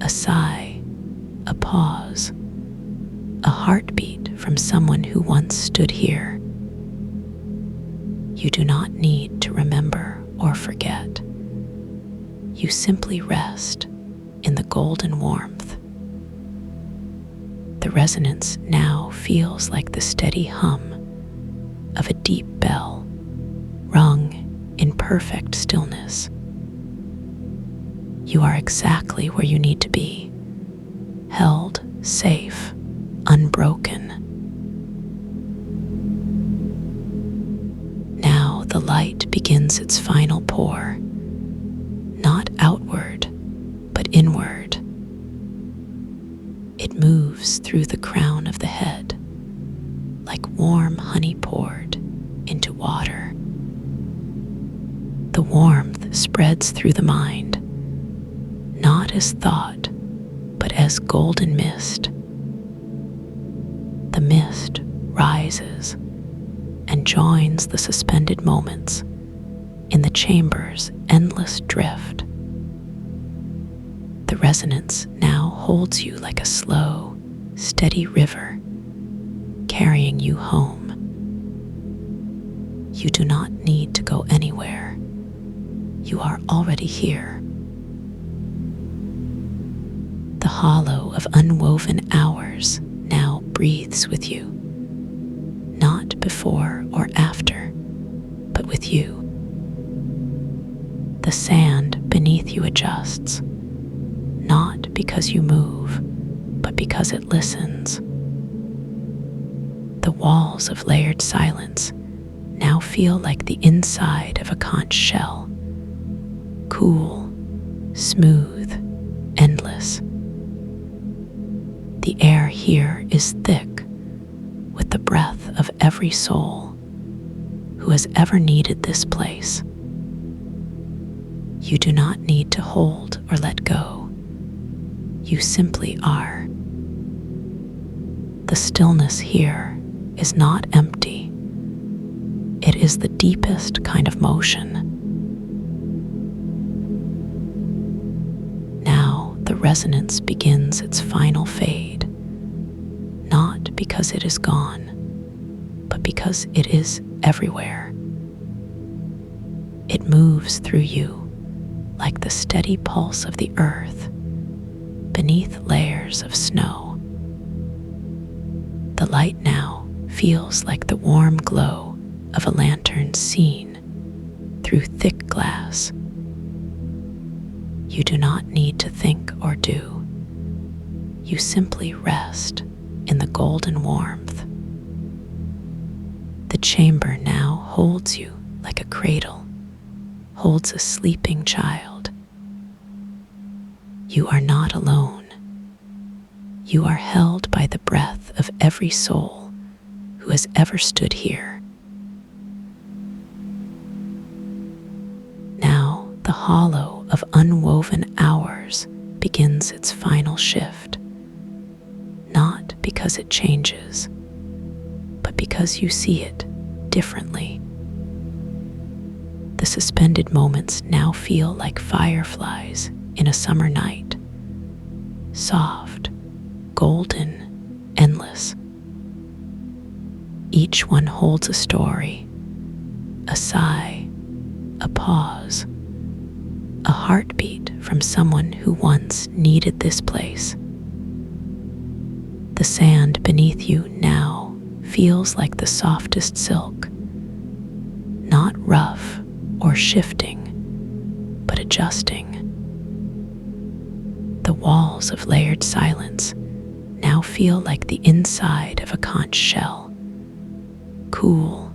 a sigh, a pause, a heartbeat from someone who once stood here. You do not need to remember or forget. You simply rest in the golden warmth. The resonance now feels like the steady hum of a deep bell, rung in perfect stillness. You are exactly where you need to be, held safe, unbroken. Now the light begins its final pour, not outward, but inward. It moves through the crown of the head, like warm honey poured into water. The warmth spreads through the mind, not as thought, but as golden mist. The mist rises and joins the suspended moments in the chamber's endless drift. The resonance now holds you like a slow, steady river, carrying you home. You do not need to go anywhere. You are already here. The hollow of unwoven hours now breathes with you, not before or after, but with you. The sand beneath you adjusts, not because you move, but because it listens. The walls of layered silence now feel like the inside of a conch shell, cool, smooth, endless. The air here is thick with the breath of every soul who has ever needed this place. You do not need to hold or let go. You simply are. The stillness here is not empty. It is the deepest kind of motion. Now the resonance begins its final fade, not because it is gone, but because it is everywhere. It moves through you like the steady pulse of the earth beneath layers of snow. The light now feels like the warm glow of a lantern seen through thick glass. You do not need to think or do. You simply rest in the golden warmth. The chamber now holds you like a cradle holds a sleeping child. You are not alone. You are held by the breath of every soul who has ever stood here. Now the hollow of unwoven hours begins its final shift, not because it changes, but because you see it differently. The suspended moments now feel like fireflies in a summer night, soft, golden, endless. Each one holds a story, a sigh, a pause, a heartbeat from someone who once needed this place. The sand beneath you now feels like the softest silk, not rough or shifting, but adjusting. The walls of layered silence now feel like the inside of a conch shell, cool,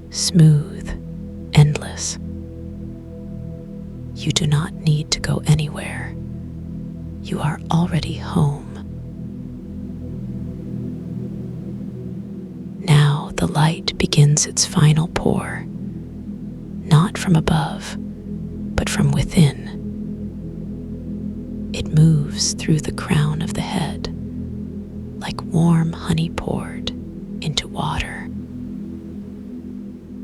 smooth, endless. You do not need to go anywhere. You are already home. Now the light begins its final pour, not from above, but from within. It moves through the crown of the head, like warm honey poured into water.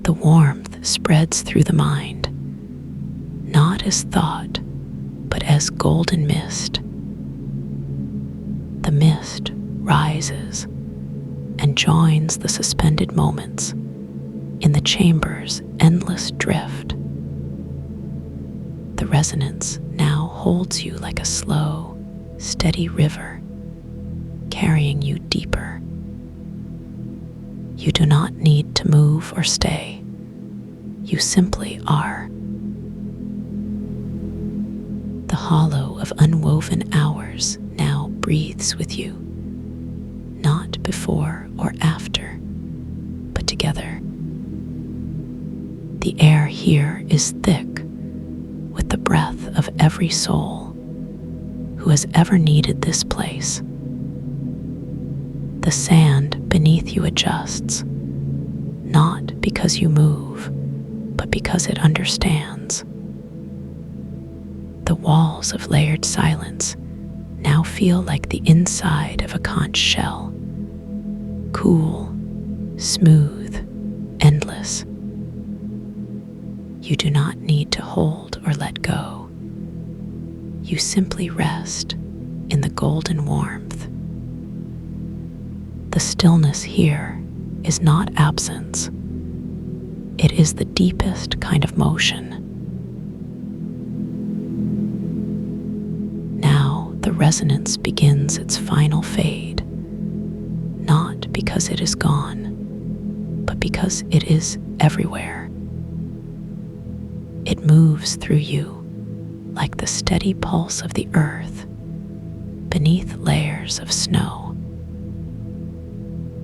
The warmth spreads through the mind, not as thought, but as golden mist. The mist rises and joins the suspended moments in the chamber's endless drift. The resonance now holds you like a slow, steady river, carrying you deeper. You do not need to move or stay. You simply are. The hollow of unwoven hours now breathes with you, not before or after, but together. The air here is thick with the breath of every soul who has ever needed this place. The sand beneath you adjusts, not because you move, but because it understands. The walls of layered silence now feel like the inside of a conch shell, cool, smooth, endless. You do not need to hold or let go. You simply rest in the golden warmth. The stillness here is not absence. It is the deepest kind of motion. Now the resonance begins its final fade, not because it is gone, but because it is everywhere. It moves through you like the steady pulse of the earth beneath layers of snow.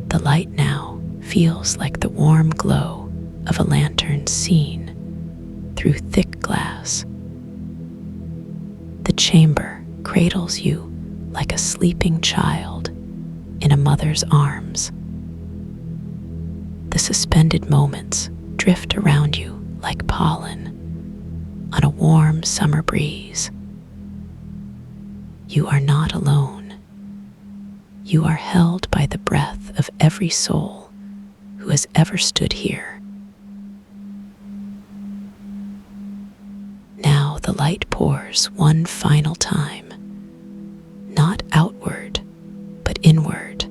The light now feels like the warm glow of a lantern seen through thick glass. The chamber cradles you like a sleeping child in a mother's arms. The suspended moments drift around you like pollen on a warm summer breeze. You are not alone. You are held by the breath of every soul who has ever stood here. Now the light pours one final time, not outward, but inward.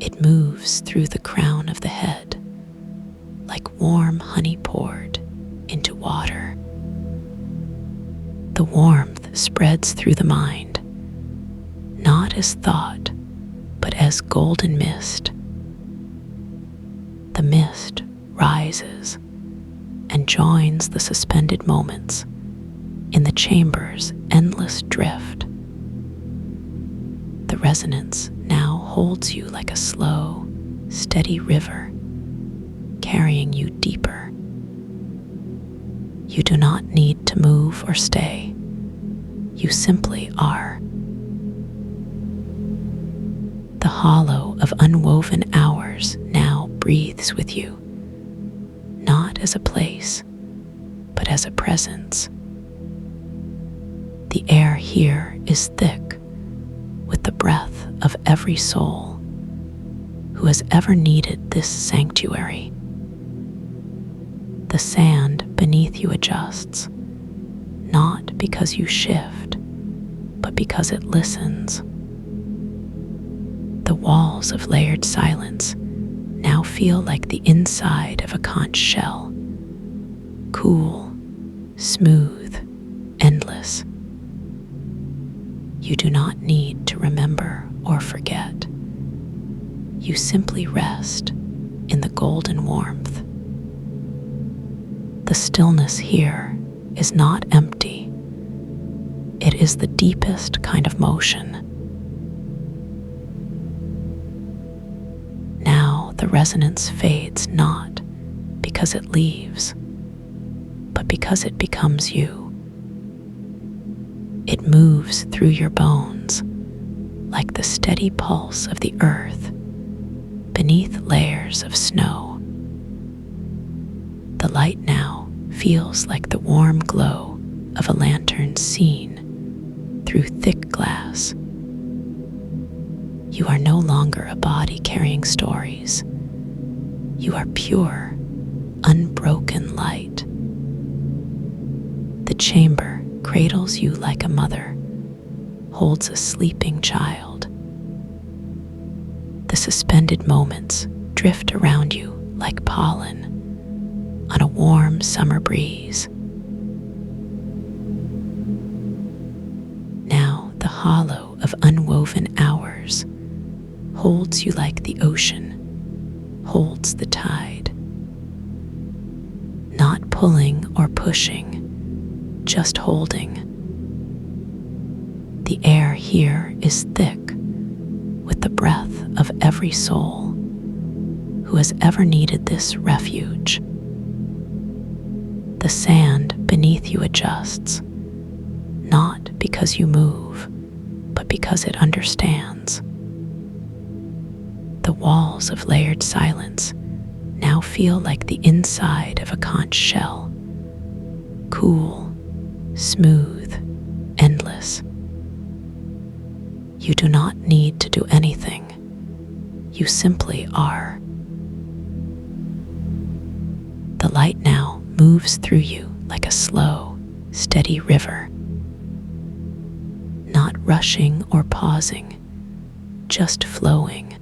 It moves through the crown of the head, like warm honey poured into water. The warmth spreads through the mind, not as thought, but as golden mist. The mist rises and joins the suspended moments in the chamber's endless drift. The resonance now holds you like a slow, steady river, carrying you deeper. You do not need to move or stay. You simply are. The hollow of unwoven hours now breathes with you, not as a place, but as a presence. The air here is thick with the breath of every soul who has ever needed this sanctuary. The sand beneath you adjusts, not because you shift, but because it listens. The walls of layered silence now feel like the inside of a conch shell, cool, smooth, endless. You do not need to remember or forget. You simply rest in the golden warmth. The stillness here is not empty. It is the deepest kind of motion. Now the resonance fades not because it leaves, but because it becomes you. It moves through your bones like the steady pulse of the earth beneath layers of snow. The light now feels like the warm glow of a lantern seen through thick glass. You are no longer a body carrying stories. You are pure, unbroken light. The chamber cradles you like a mother holds a sleeping child. The suspended moments drift around you like pollen on a warm summer breeze. Now the hollow of unwoven hours holds you like the ocean holds the tide, not pulling or pushing, just holding. The air here is thick with the breath of every soul who has ever needed this refuge. The sand beneath you adjusts, not because you move, but because it understands. The walls of layered silence now feel like the inside of a conch shell, cool, smooth, endless. You do not need to do anything. You simply are. The light now moves through you like a slow, steady river, not rushing or pausing, just flowing.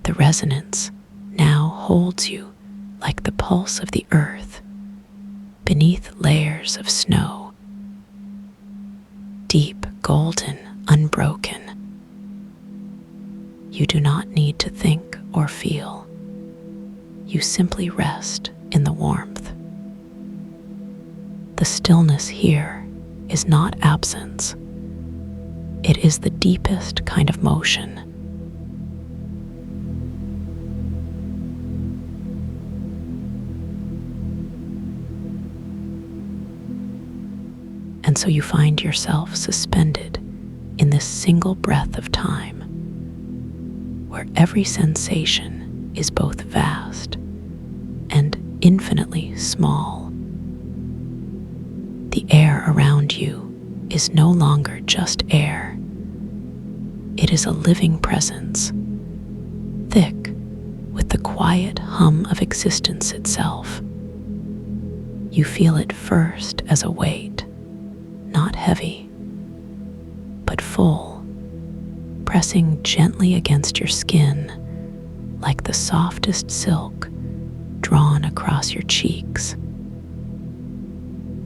The resonance now holds you like the pulse of the earth beneath layers of snow, deep, golden, unbroken. You do not need to think or feel. You simply rest in the warmth. The stillness here is not absence. It is the deepest kind of motion. And so you find yourself suspended in this single breath of time, where where every sensation is both vast and infinitely small. The air around you is no longer just air. It is a living presence, thick with the quiet hum of existence itself. You feel it first as a weight, not heavy, but full, pressing gently against your skin like the softest silk drawn across your cheeks.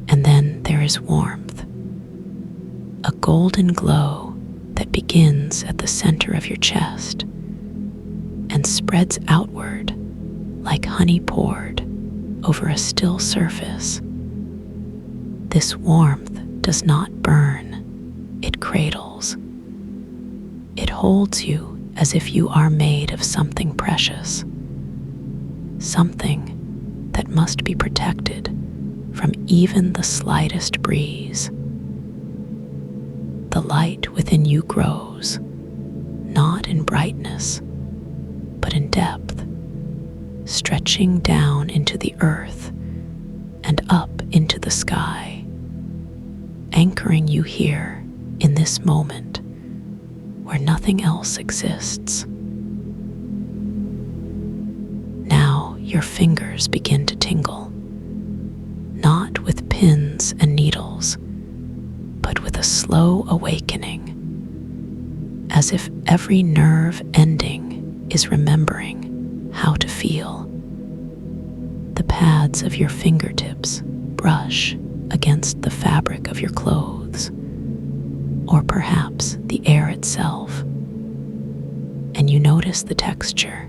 And then there is warmth, a golden glow that begins at the center of your chest and spreads outward like honey poured over a still surface. This warmth does not burn, it cradles. It holds you as if you are made of something precious, something that must be protected from even the slightest breeze. The light within you grows, not in brightness, but in depth, stretching down into the earth and up into the sky, anchoring you here in this moment where nothing else exists. Now your fingers begin to tingle, not with pins and needles, but with a slow awakening, as if every nerve ending is remembering how to feel. The pads of your fingertips brush against the fabric of your clothes, or perhaps the air itself, and you notice the texture,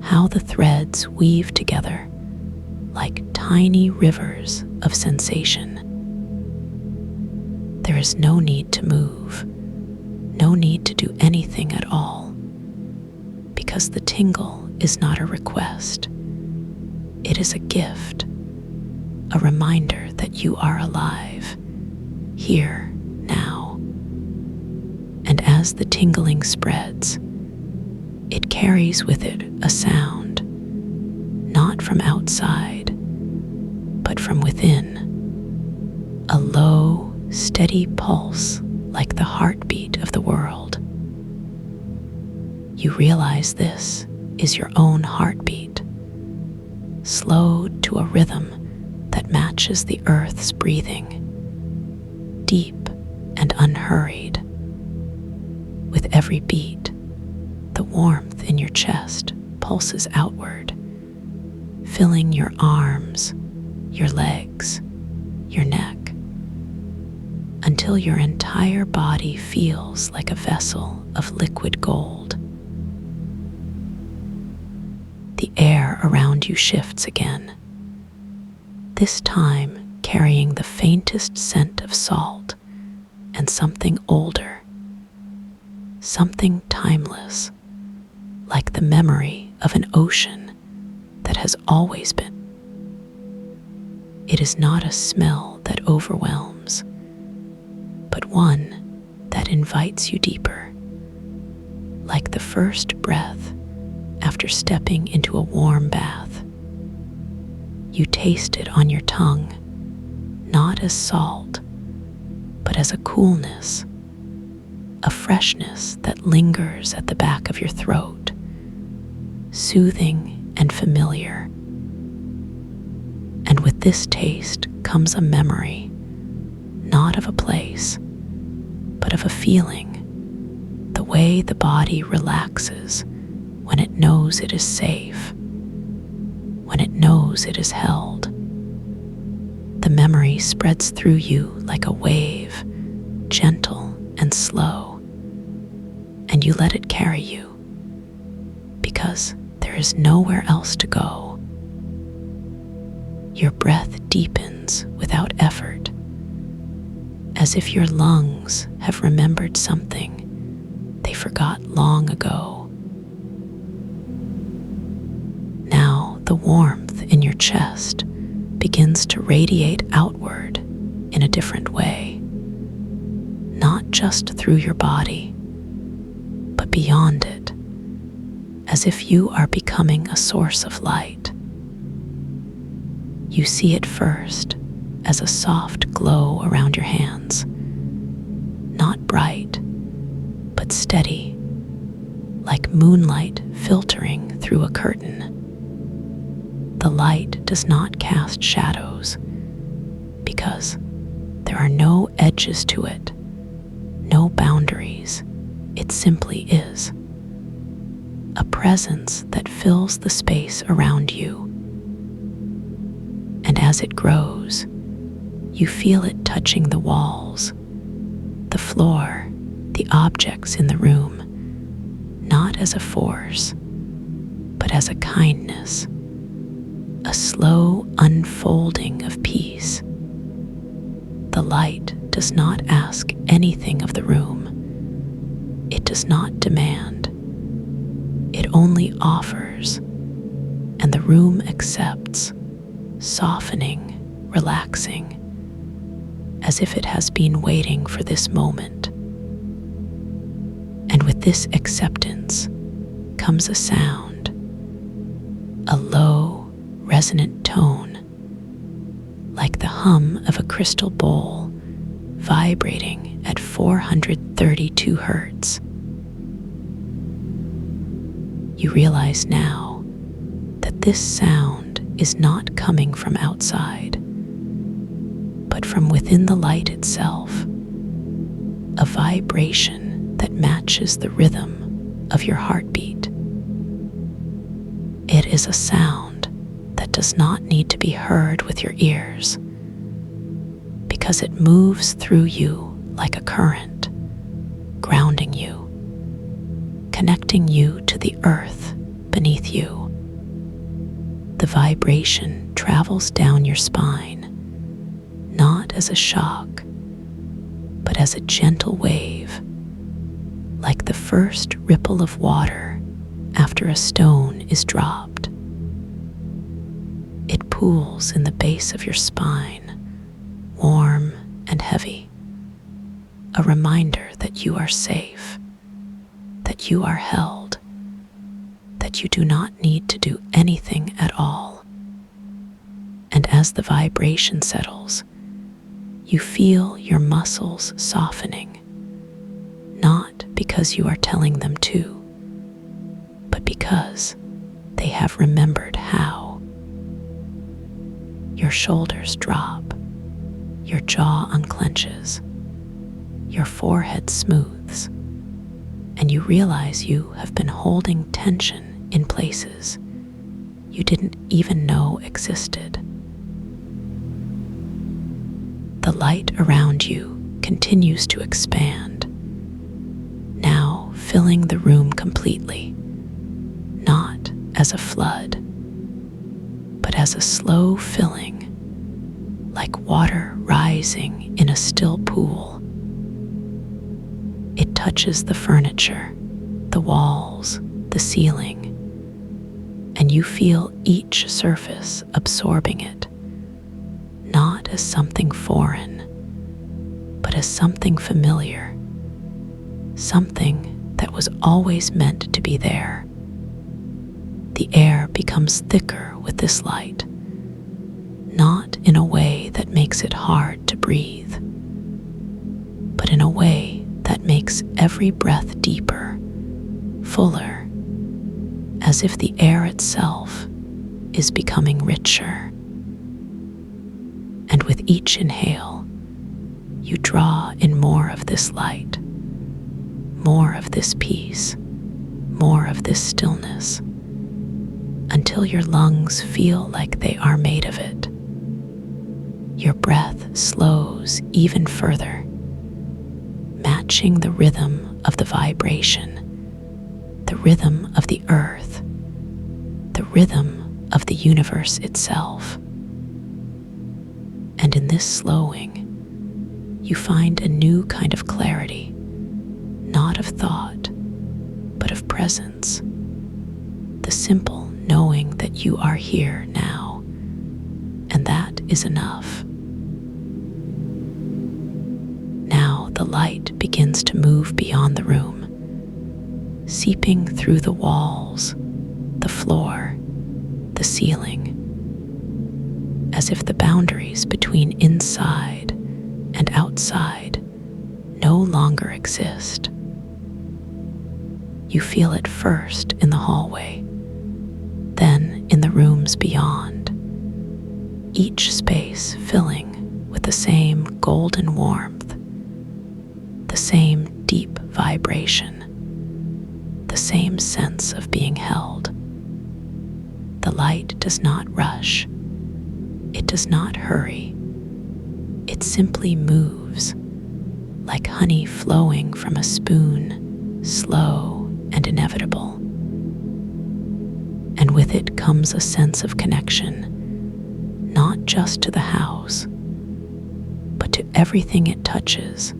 how the threads weave together like tiny rivers of sensation. There is no need to move, no need to do anything at all, because the tingle is not a request. It is a gift, a reminder that you are alive, here, now. And as the tingling spreads, it carries with it a sound, not from outside, but from within, a low, steady pulse like the heartbeat of the world. You realize this is your own heartbeat, slowed to a rhythm that matches the earth's breathing, deep and unhurried. With every beat, the warmth in your chest pulses outward, filling your arms, your legs, your neck, until your entire body feels like a vessel of liquid gold. The air around you shifts again, this time carrying the faintest scent of salt and something older, something timeless, like the memory of an ocean that has always been. It is not a smell that overwhelms, but one that invites you deeper, like the first breath after stepping into a warm bath. You taste it on your tongue, not as salt, but as a coolness, a freshness that lingers at the back of your throat, soothing and familiar. And with this taste comes a memory, not of a place, but of a feeling, the way the body relaxes when it knows it is safe, when it knows it is held. The memory spreads through you like a wave, gentle and slow, and you let it carry you, because there is nowhere else to go. Your breath deepens without effort, as if your lungs have remembered something they forgot long ago. Now the warmth in your chest begins to radiate outward in a different way, not just through your body, but beyond it, as if you are becoming a source of light. You see it first as a soft glow around your hands, not bright, but steady, like moonlight filtering through a curtain. The light does not cast shadows because there are no edges to it, no boundaries. It simply is. A presence that fills the space around you. And as it grows, you feel it touching the walls, the floor, the objects in the room, not as a force, but as a kindness, a slow unfolding of peace. The light does not ask anything of the room. It does not demand. It only offers, and the room accepts, softening, relaxing, as if it has been waiting for this moment. And with this acceptance comes a sound, a low, resonant tone, like the hum of a crystal bowl vibrating at 432 hertz. You realize now that this sound is not coming from outside, but from within the light itself, a vibration that matches the rhythm of your heartbeat. It is a sound that does not need to be heard with your ears, because it moves through you like a current, grounding you, connecting you to the earth beneath you. The vibration travels down your spine, not as a shock, but as a gentle wave, like the first ripple of water after a stone is dropped. It pools in the base of your spine, warm and heavy, a reminder that you are safe, that you are held, that you do not need to do anything at all. And as the vibration settles, you feel your muscles softening, not because you are telling them to, but because they have remembered how. Your shoulders drop, your jaw unclenches, your forehead smooths, and you realize you have been holding tension in places you didn't even know existed. The light around you continues to expand, now filling the room completely, not as a flood, but as a slow filling, like water rising in a still pool. It touches the furniture, the walls, the ceiling, and you feel each surface absorbing it, not as something foreign, but as something familiar, something that was always meant to be there. The air becomes thicker with this light, not in a way that makes it hard to breathe, but in a way that makes every breath deeper, fuller, as if the air itself is becoming richer. And with each inhale, you draw in more of this light, more of this peace, more of this stillness, until your lungs feel like they are made of it. Your breath slows even further, matching the rhythm of the vibration, the rhythm of the earth, the rhythm of the universe itself. And in this slowing, you find a new kind of clarity, not of thought, but of presence. The simple knowing that you are here now, and that is enough. Now the light begins to move beyond the room, seeping through the walls, ceiling, as if the boundaries between inside and outside no longer exist. You feel it first in the hallway, then in the rooms beyond, each space filling with the same golden warmth, the same deep vibration, the same sense of being held. The light does not rush. It does not hurry. It simply moves, like honey flowing from a spoon, slow and inevitable. And with it comes a sense of connection, not just to the house, but to everything it touches,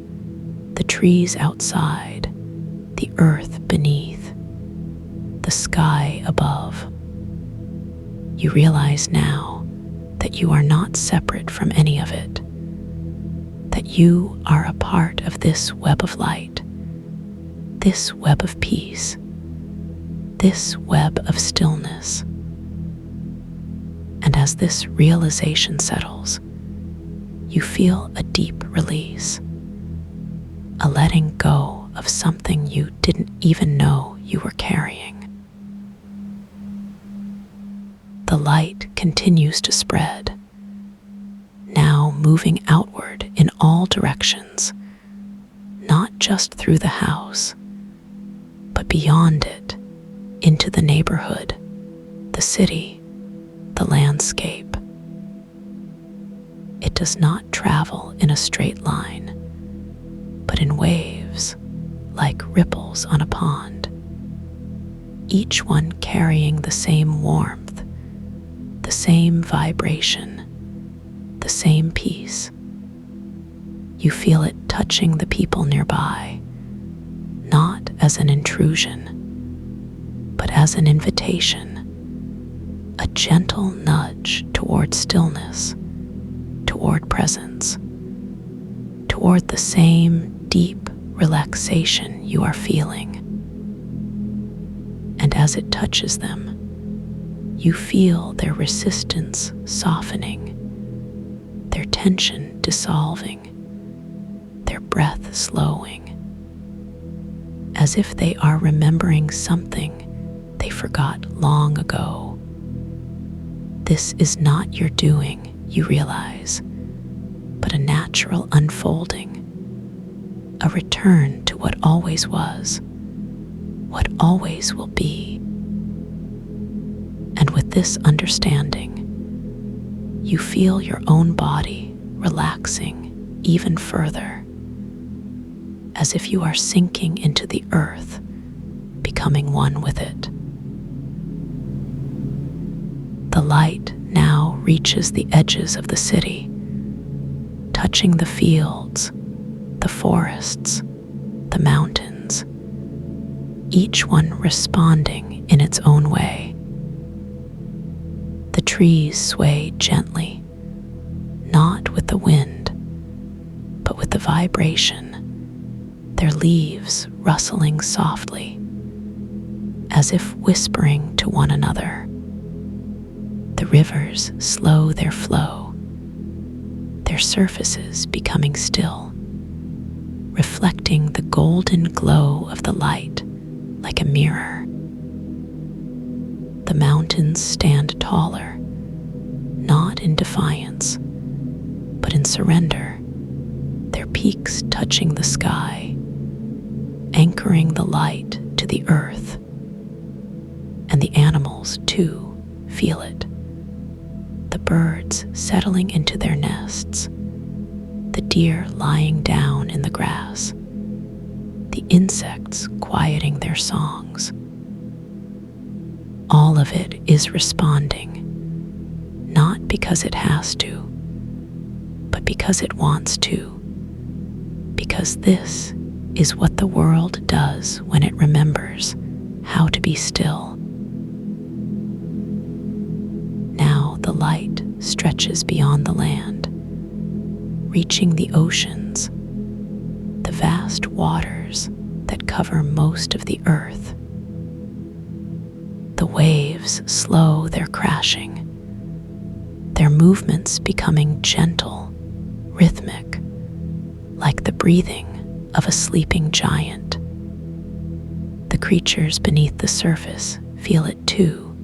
the trees outside, the earth beneath, the sky above. You realize now that you are not separate from any of it, that you are a part of this web of light, this web of peace, this web of stillness. And as this realization settles, you feel a deep release, a letting go of something you didn't even know you were carrying. The light continues to spread, now moving outward in all directions, not just through the house, but beyond it, into the neighborhood, the city, the landscape. It does not travel in a straight line, but in waves, like ripples on a pond, each one carrying the same warmth, the same vibration, the same peace. You feel it touching the people nearby, not as an intrusion, but as an invitation, a gentle nudge toward stillness, toward presence, toward the same deep relaxation you are feeling. And as it touches them, you feel their resistance softening, their tension dissolving, their breath slowing, as if they are remembering something they forgot long ago. This is not your doing, you realize, but a natural unfolding, a return to what always was, what always will be. And with this understanding, you feel your own body relaxing even further, as if you are sinking into the earth, becoming one with it. The light now reaches the edges of the city, touching the fields, the forests, the mountains, each one responding in its own way. The trees sway gently, not with the wind, but with the vibration, their leaves rustling softly, as if whispering to one another. The rivers slow their flow, their surfaces becoming still, reflecting the golden glow of the light like a mirror. The mountains stand taller, not in defiance, but in surrender, their peaks touching the sky, anchoring the light to the earth. And the animals, too, feel it. The birds settling into their nests, the deer lying down in the grass, the insects quieting their songs. All of it is responding, not because it has to, but because it wants to, because this is what the world does when it remembers how to be still. Now the light stretches beyond the land, reaching the oceans, the vast waters that cover most of the earth. The The waves slow their crashing, their movements becoming gentle, rhythmic, like the breathing of a sleeping giant. The creatures beneath the surface feel it too.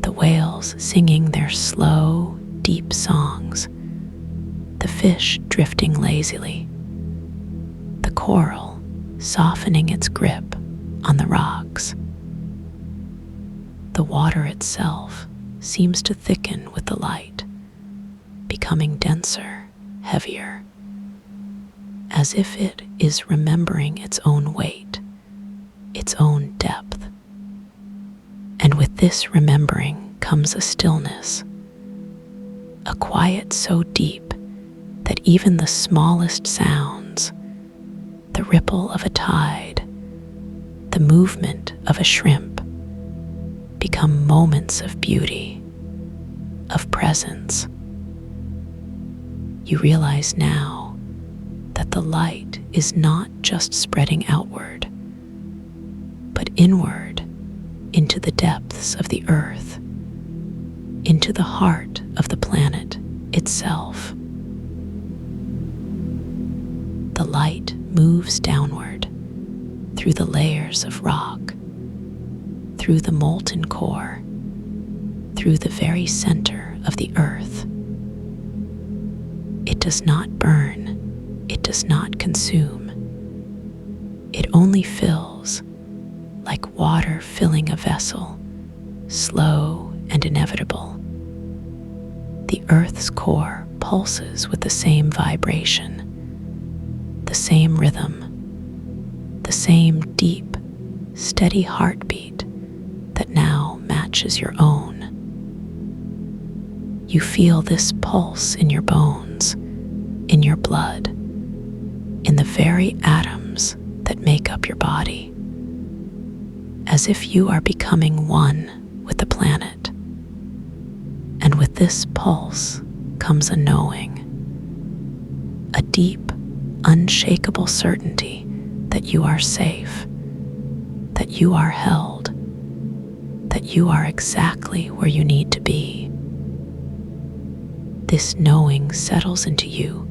The whales singing their slow, deep songs, the fish drifting lazily, the coral softening its grip on the rocks. The water itself seems to thicken with the light, becoming denser, heavier, as if it is remembering its own weight, its own depth. And with this remembering comes a stillness, a quiet so deep that even the smallest sounds, the ripple of a tide, the movement of a shrimp, become moments of beauty, of presence. You realize now that the light is not just spreading outward, but inward into the depths of the earth, into the heart of the planet itself. The light moves downward through the layers of rock, through the molten core, through the very center of the earth. It does not burn, it does not consume. It only fills, like water filling a vessel, slow and inevitable. The earth's core pulses with the same vibration, the same rhythm, the same deep, steady heartbeat that now matches your own. You feel this pulse in your bones, in your blood, in the very atoms that make up your body, as if you are becoming one with the planet. And with this pulse comes a knowing, a deep, unshakable certainty that you are safe, that you are held, that you are exactly where you need to be. This knowing settles into you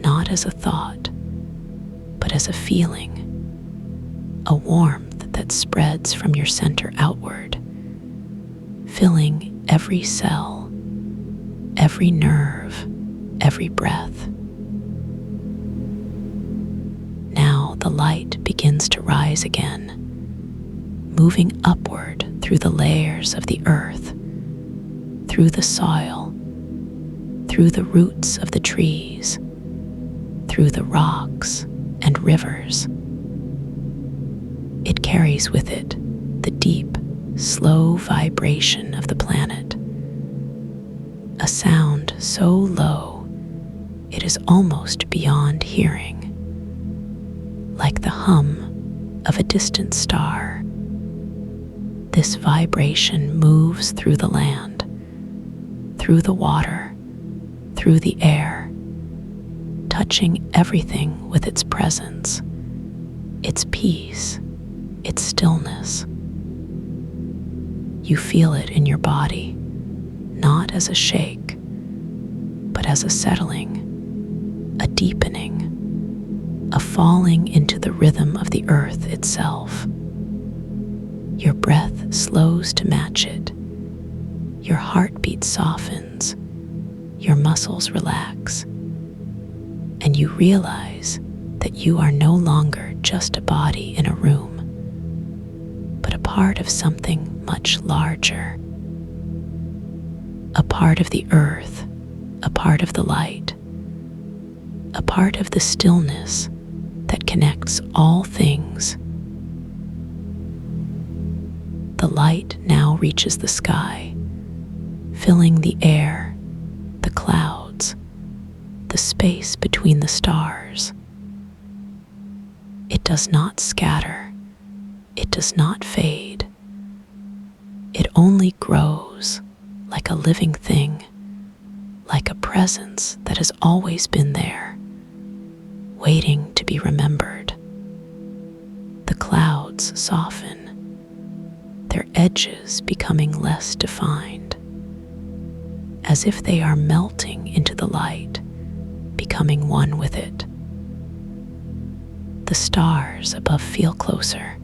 not as a thought, but as a feeling, a warmth that spreads from your center outward, filling every cell, every nerve, every breath. Now the light begins to rise again, moving upward through the layers of the earth, through the soil, through the roots of the trees, through the rocks and rivers. It carries with it the deep, slow vibration of the planet, a sound so low it is almost beyond hearing, like the hum of a distant star. This vibration moves through the land, through the water, through the air, touching everything with its presence, its peace, its stillness. You feel it in your body, not as a shake, but as a settling, a deepening, a falling into the rhythm of the earth itself. Your breath slows to match it. Your heartbeat softens. Your muscles relax. And you realize that you are no longer just a body in a room, but a part of something much larger. A part of the earth, a part of the light, a part of the stillness that connects all things. The light now reaches the sky, filling the air, the clouds, the space between the stars. It does not scatter. It does not fade. It only grows like a living thing, like a presence that has always been there, waiting to be remembered. The clouds soften, their edges becoming less defined, as if they are melting into the light, becoming one with it. The stars above feel closer,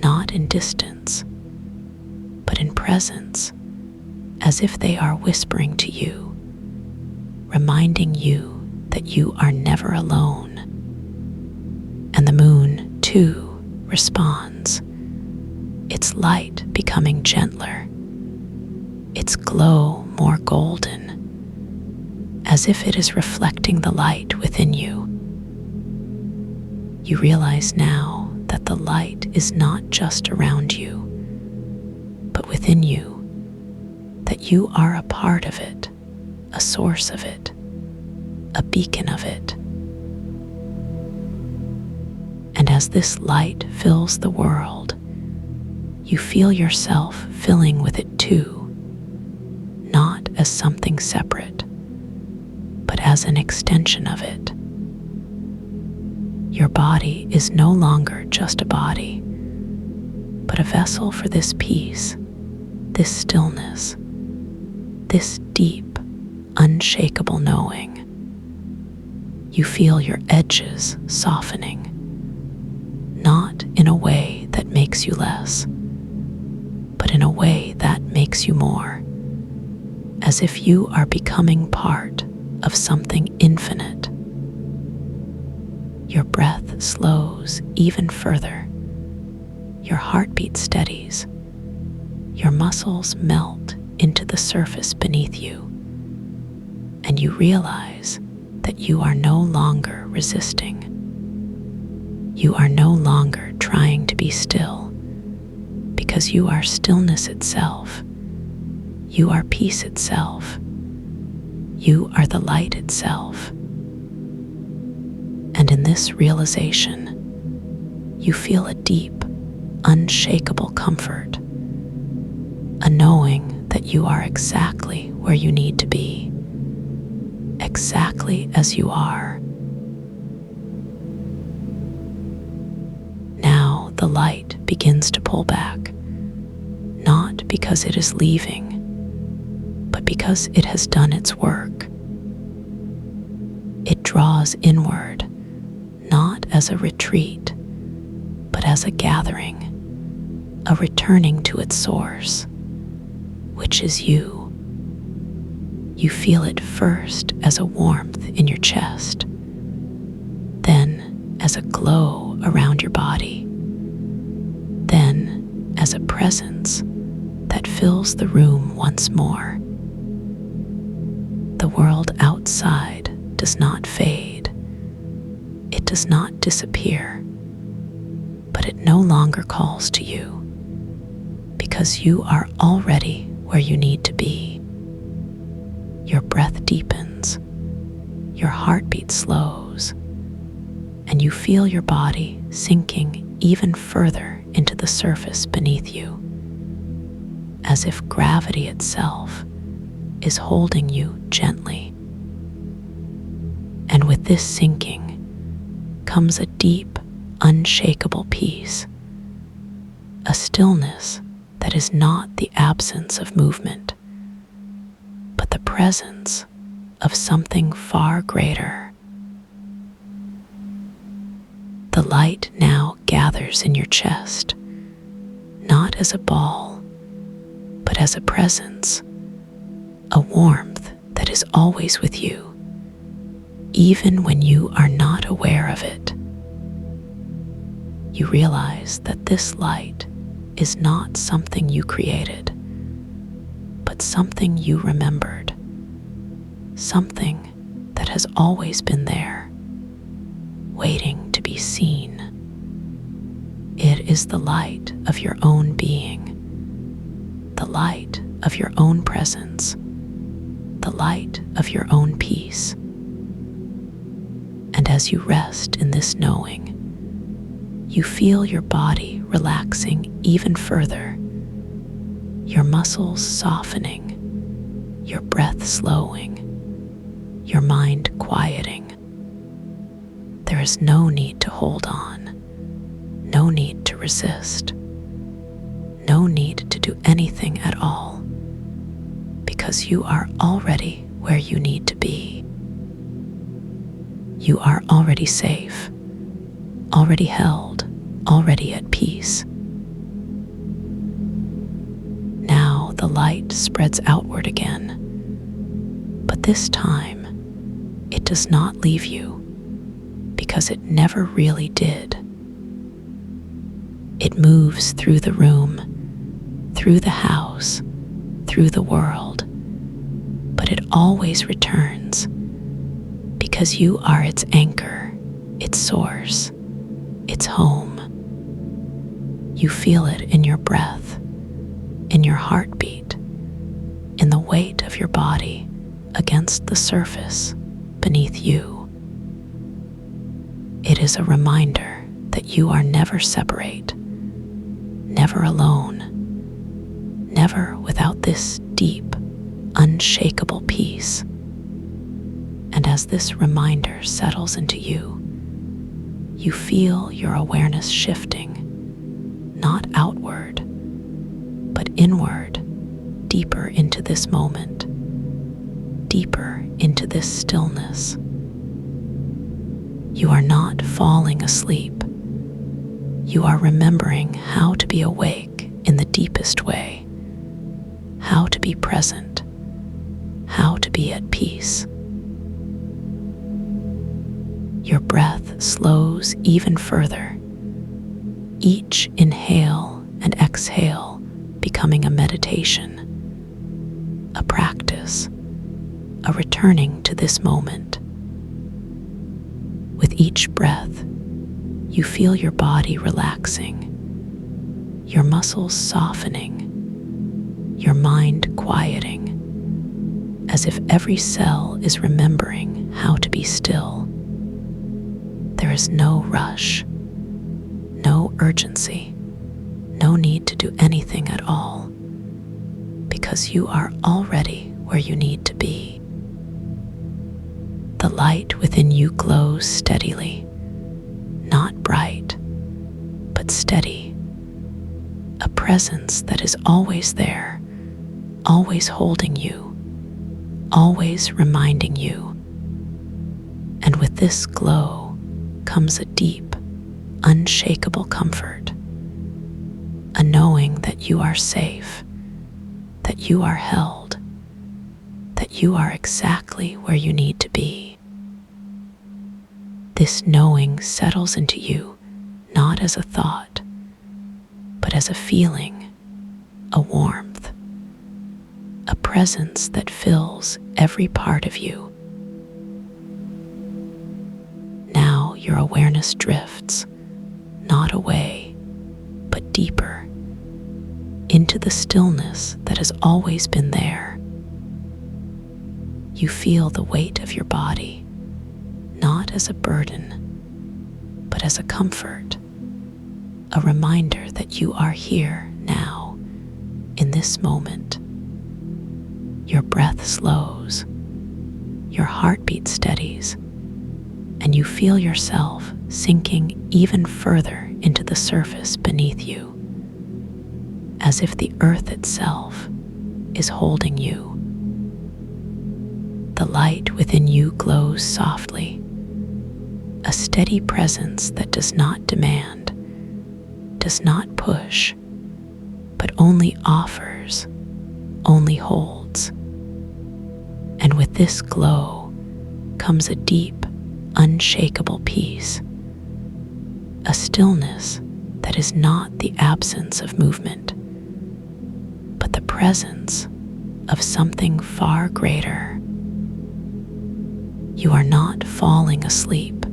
not in distance, but in presence, as if they are whispering to you, reminding you that you are never alone. And the moon, too, responds, its light becoming gentler, its glow more golden, as if it is reflecting the light within you. You realize now that the light is not just around you, but within you, that you are a part of it, a source of it, a beacon of it. And as this light fills the world, you feel yourself filling with it too, not as something separate, but as an extension of it. Your body is no longer just a body, but a vessel for this peace, this stillness, this deep, unshakable knowing. You feel your edges softening, not in a way that makes you less, but in a way that makes you more, as if you are becoming part of something infinite. Your breath slows even further, your heartbeat steadies, your muscles melt into the surface beneath you, and you realize that you are no longer resisting. You are no longer trying to be still, because you are stillness itself. You are peace itself. You are the light itself. And in this realization, you feel a deep, unshakable comfort, a knowing that you are exactly where you need to be, exactly as you are. Now the light begins to pull back, not because it is leaving, but because it has done its work. It draws inward, not as a retreat, but as a gathering, a returning to its source, which is you. You feel it first as a warmth in your chest, then as a glow around your body, then as a presence that fills the room once more. The world outside does not fade. It does not disappear, but it no longer calls to you, because you are already where you need to be. Your breath deepens, your heartbeat slows, and you feel your body sinking even further into the surface beneath you, as if gravity itself is holding you gently. And with this sinking comes a deep, unshakable peace, a stillness that is not the absence of movement, but the presence of something far greater. The light now gathers in your chest, not as a ball, but as a presence, a warmth that is always with you, even when you are not aware of it. You realize that this light is not something you created, but something you remembered, something that has always been there, waiting to be seen. It is the light of your own being, the light of your own presence, the light of your own peace. And as you rest in this knowing, you feel your body relaxing even further, your muscles softening, your breath slowing, your mind quieting. There is no need to hold on, no need to resist, no need to do anything at all, because you are already where you need to be. You are already safe, already held, already at peace. Now the light spreads outward again, but this time it does not leave you, because it never really did. It moves through the room, through the house, through the world, but it always returns, because you are its anchor, its source, its home. You feel it in your breath, in your heartbeat, in the weight of your body against the surface beneath you. It is a reminder that you are never separate, never alone, never without this deep, unshakable peace. And as this reminder settles into you, you feel your awareness shifting, not outward, but inward, deeper into this moment, deeper into this stillness. You are not falling asleep. You are remembering how to be awake in the deepest way, how to be present, how to be at peace. Your breath slows even further, each inhale and exhale becoming a meditation, a practice, a returning to this moment. With each breath, you feel your body relaxing, your muscles softening, your mind quieting, as if every cell is remembering how to be still. There is no rush, no urgency, no need to do anything at all, because you are already where you need to be. The light within you glows steadily, not bright, but steady, a presence that is always there, always holding you, always reminding you. And with this glow comes a deep, unshakable comfort, a knowing that you are safe, that you are held, that you are exactly where you need to be. This knowing settles into you not as a thought, but as a feeling, a warmth, a presence that fills every part of you. Now your awareness drifts, not away, but deeper, into the stillness that has always been there. You feel the weight of your body, not as a burden, but as a comfort, a reminder that you are here now, in this moment. Your breath slows, your heartbeat steadies, and you feel yourself sinking even further into the surface beneath you, as if the earth itself is holding you. The light within you glows softly, a steady presence that does not demand, does not push, but only offers, only holds. And with this glow comes a deep, unshakable peace, a stillness that is not the absence of movement, but the presence of something far greater. You are not falling asleep.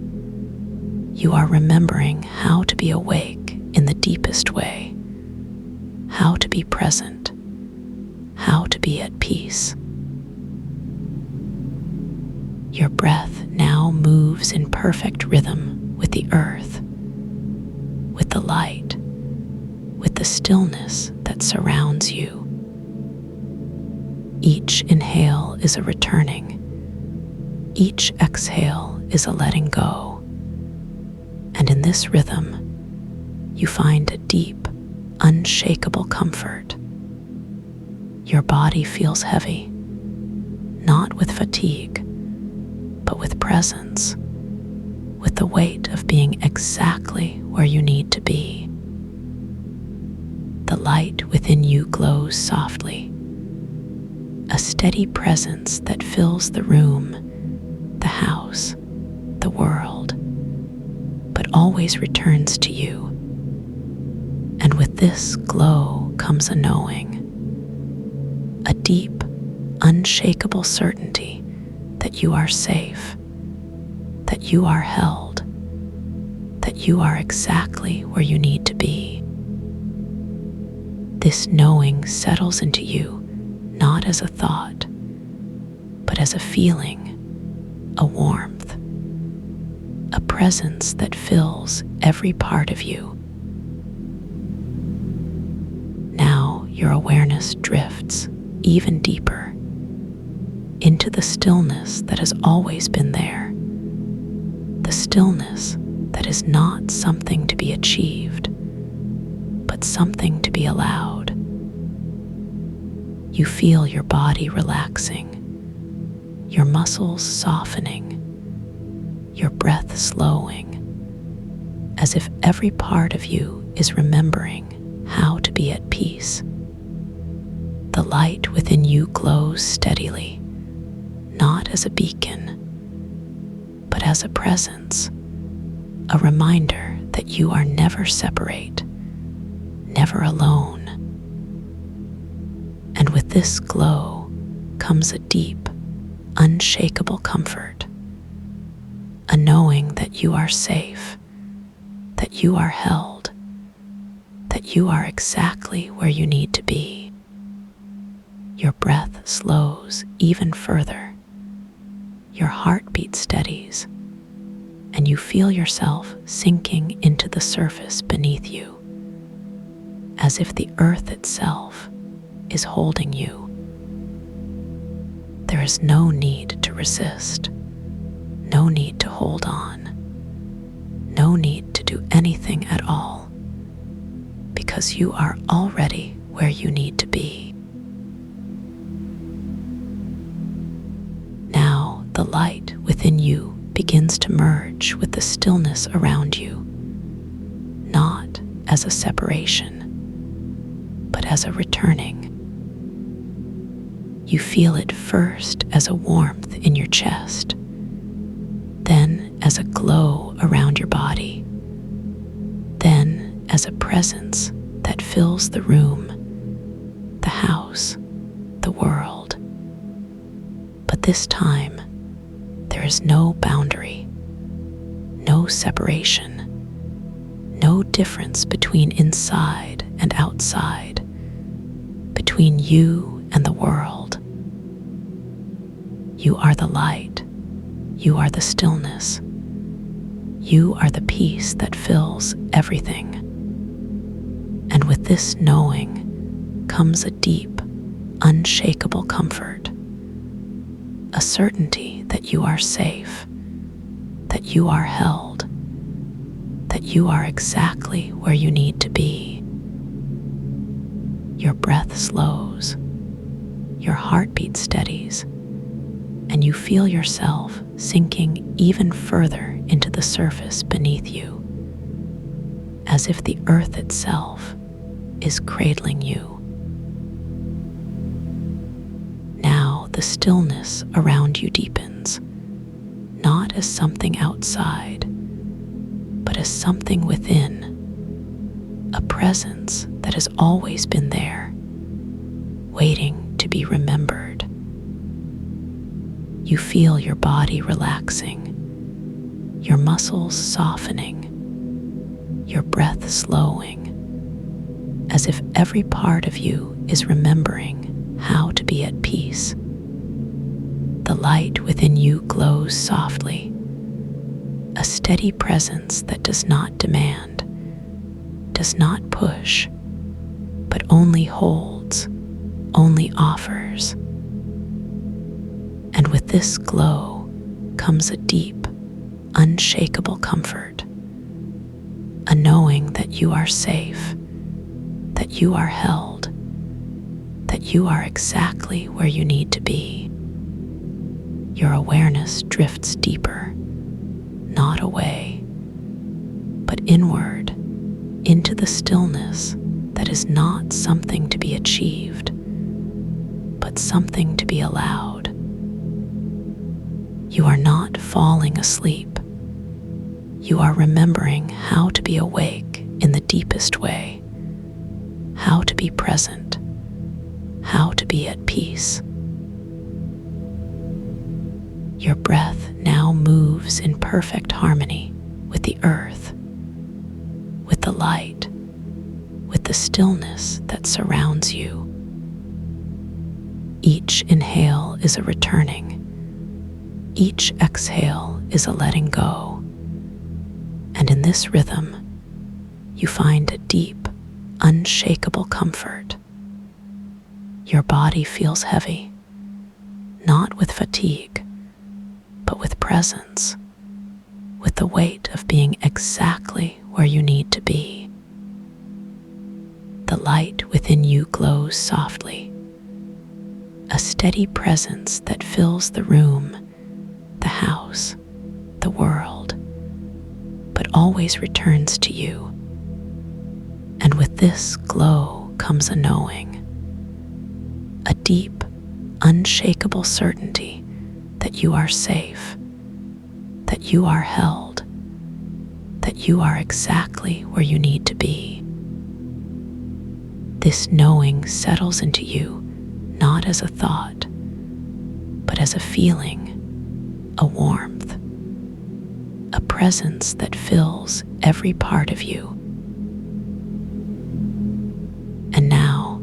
You are remembering how to be awake in the deepest way, how to be present, how to be at peace. Your breath now moves in perfect rhythm with the earth, with the light, with the stillness that surrounds you. Each inhale is a returning. Each exhale is a letting go. And in this rhythm, you find a deep, unshakable comfort. Your body feels heavy, not with fatigue, but with presence, with the weight of being exactly where you need to be. The light within you glows softly, a steady presence that fills the room, the house, the world, but always returns to you. And with this glow comes a knowing, a deep, unshakable certainty that you are safe, that you are held, that you are exactly where you need to be. This knowing settles into you not as a thought, but as a feeling, a warmth, a presence that fills every part of you. Now your awareness drifts even deeper into the stillness that has always been there, the stillness that is not something to be achieved, but something to be allowed. You feel your body relaxing, your muscles softening, your breath slowing, as if every part of you is remembering how to be at peace. The light within you glows steadily, not as a beacon, but as a presence, a reminder that you are never separate, never alone. And with this glow comes a deep, unshakable comfort, a knowing that you are safe, that you are held, that you are exactly where you need to be. Your breath slows even further, your heartbeat steadies, and you feel yourself sinking into the surface beneath you, as if the earth itself is holding you. There is no need to resist, no need to hold on, no need to do anything at all, because you are already where you need to be. Now the light within you begins to merge with the stillness around you, not as a separation, but as a returning. You feel it first as a warmth in your chest, then as a glow around your body, then as a presence that fills the room, the house, the world. But this time, there is no boundary, no separation, no difference between inside and outside, between you and the world. You are the light, you are the stillness, you are the peace that fills everything. And with this knowing comes a deep, unshakable comfort, a certainty that you are safe, that you are held, that you are exactly where you need to be. Your breath slows, your heartbeat steadies, and you feel yourself sinking even further into the surface beneath you, as if the earth itself is cradling you. Now the stillness around you deepens, not as something outside, but as something within, a presence that has always been there, waiting to be remembered. You feel your body relaxing, your muscles softening, your breath slowing, as if every part of you is remembering how to be at peace. The light within you glows softly, a steady presence that does not demand, does not push, but only holds, only offers. And with this glow comes a deep, unshakable comfort, a knowing that you are safe, that you are held, that you are exactly where you need to be. Your awareness drifts deeper, not away, but inward into the stillness that is not something to be achieved, but something to be allowed. You are not falling asleep. You are remembering how to be awake in the deepest way, how to be present, how to be at peace. Your breath now moves in perfect harmony with the earth, with the light, with the stillness that surrounds you. Each inhale is a returning. Each exhale is a letting go. And in this rhythm, you find a deep, unshakable comfort. Your body feels heavy, not with fatigue, but with presence, with the weight of being exactly where you need to be. The light within you glows softly, a steady presence that fills the room, the house, the world, but always returns to you. And with this glow comes a knowing, a deep, unshakable certainty that you are safe, that you are held, that you are exactly where you need to be. This knowing settles into you not as a thought, but as a feeling, a warmth, a presence that fills every part of you. And now,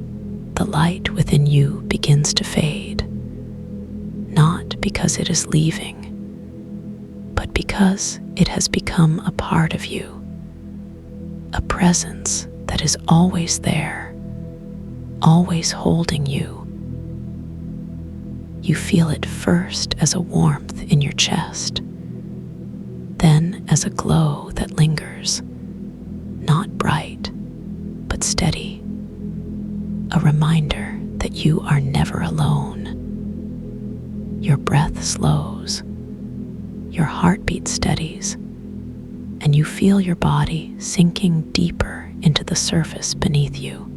the light within you begins to fade, not because it is leaving, but because it has become a part of you, a presence that is always there, always holding you. You feel it first as a warmth in your chest, then as a glow that lingers, not bright, but steady, a reminder that you are never alone. Your breath slows, your heartbeat steadies, and you feel your body sinking deeper into the surface beneath you,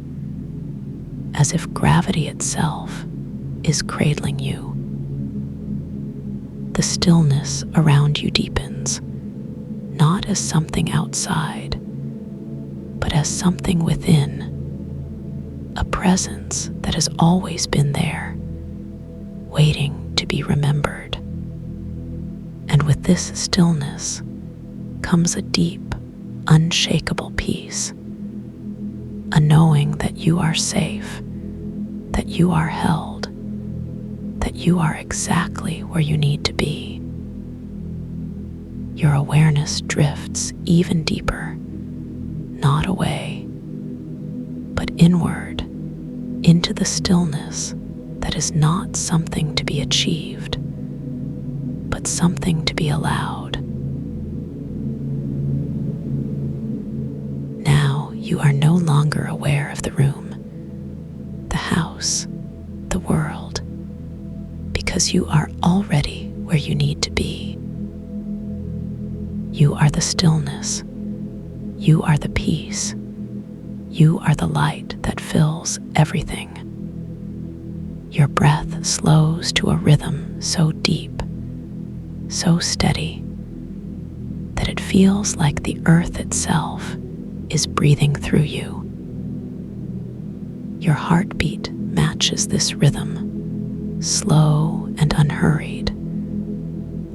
as if gravity itself is cradling you. The stillness around you deepens, not as something outside, but as something within, a presence that has always been there, waiting to be remembered. And with this stillness comes a deep, unshakable peace, a knowing that you are safe, that you are held, that you are exactly where you need to be. Your awareness drifts even deeper, not away, but inward into the stillness that is not something to be achieved, but something to be allowed. Now you are no longer aware of the room, the house, the world, because you are already where you need to be. You are the stillness. You are the peace. You are the light that fills everything. Your breath slows to a rhythm so deep, so steady, that it feels like the earth itself is breathing through you. Your heartbeat matches this rhythm, slow and unhurried,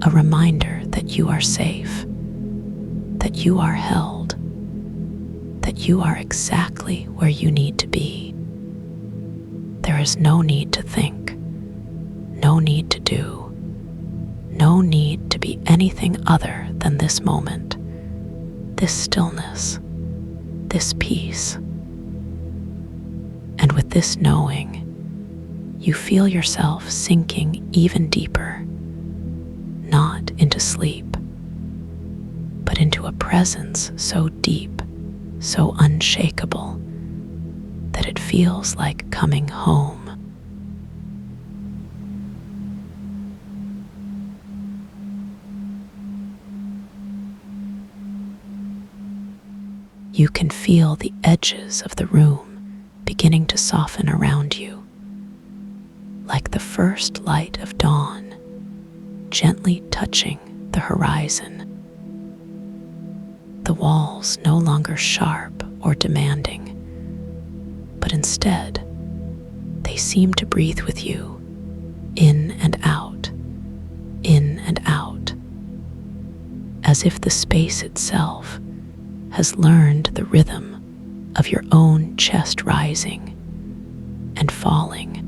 a reminder that you are safe, that you are held, that you are exactly where you need to be. There is no need to think, no need to do, no need to be anything other than this moment, this stillness, this peace. And with this knowing, you feel yourself sinking even deeper, not into sleep, but into a presence so deep, so unshakable, that it feels like coming home. You can feel the edges of the room beginning to soften around you, like the first light of dawn, gently touching the horizon. The walls no longer sharp or demanding, but instead, they seem to breathe with you, in and out, as if the space itself has learned the rhythm of your own chest rising and falling.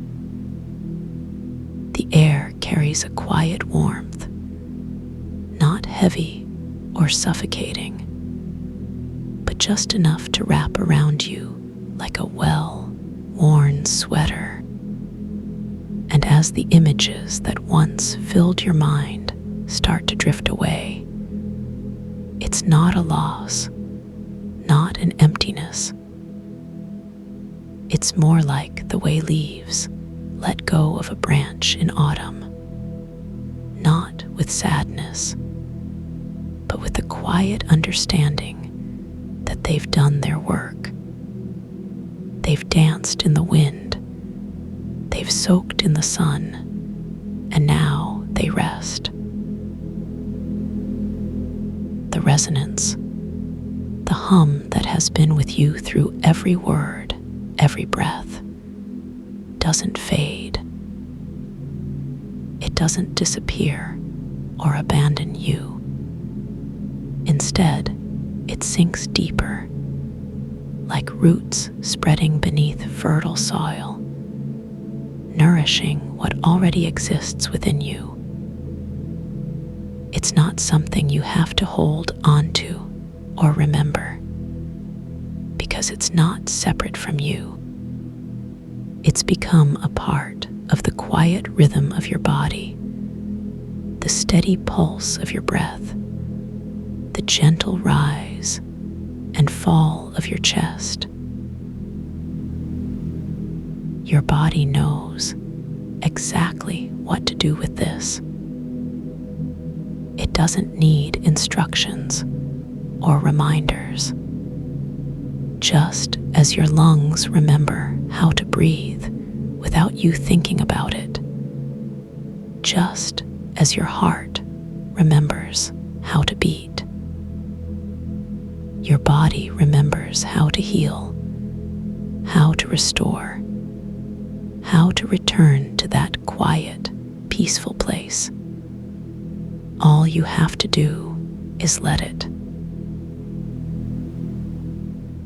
The air carries a quiet warmth, not heavy or suffocating, but just enough to wrap around you like a well-worn sweater. And as the images that once filled your mind start to drift away, it's not a loss, not an emptiness. It's more like the way leaves let go of a branch in autumn, not with sadness, but with a quiet understanding that they've done their work. They've danced in the wind, they've soaked in the sun, and now they rest. The resonance, the hum that has been with you through every word, every breath, doesn't fade. It doesn't disappear or abandon you. Instead, it sinks deeper, like roots spreading beneath fertile soil, nourishing what already exists within you. It's not something you have to hold onto or remember, because it's not separate from you. It's become a part of the quiet rhythm of your body, the steady pulse of your breath, the gentle rise and fall of your chest. Your body knows exactly what to do with this. It doesn't need instructions or reminders. Just as your lungs remember how to breathe without you thinking about it, just as your heart remembers how to beat, your body remembers how to heal, how to restore, how to return to that quiet, peaceful place. All you have to do is let it.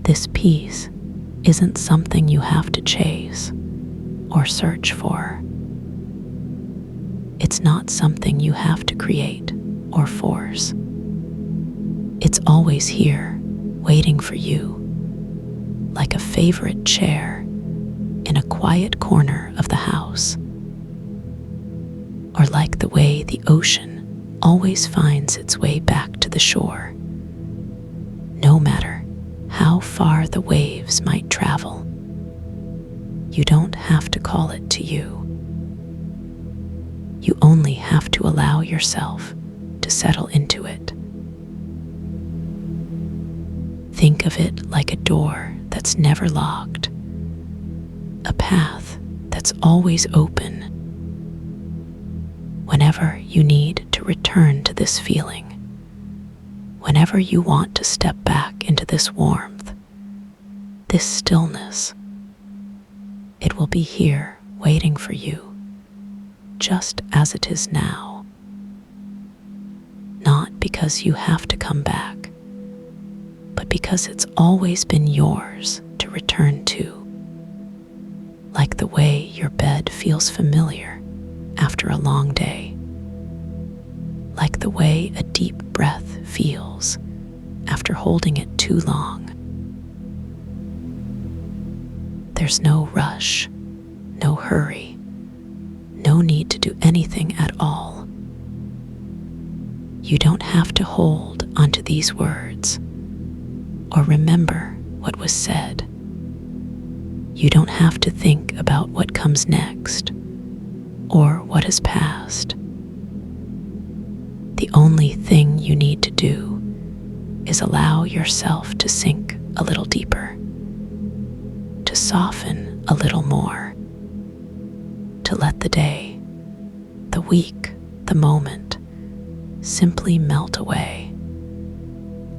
This peace isn't something you have to chase or search for. It's not something you have to create or force. It's always here, waiting for you, like a favorite chair in a quiet corner of the house, or like the way the ocean always finds its way back to the shore, no matter how far the waves might travel. You don't have to call it to you. You only have to allow yourself to settle into it. Think of it like a door that's never locked, a path that's always open. Whenever you need to return to this feeling, whenever you want to step back into this warmth, this stillness, it will be here waiting for you, just as it is now. Not because you have to come back, but because it's always been yours to return to. Like the way your bed feels familiar after a long day. Like the way a deep breath feels after holding it too long. There's no rush, no hurry, no need to do anything at all. You don't have to hold onto these words or remember what was said. You don't have to think about what comes next or what has passed. The only thing you need to do is allow yourself to sink a little deeper, to soften a little more, to let the day, the week, the moment simply melt away,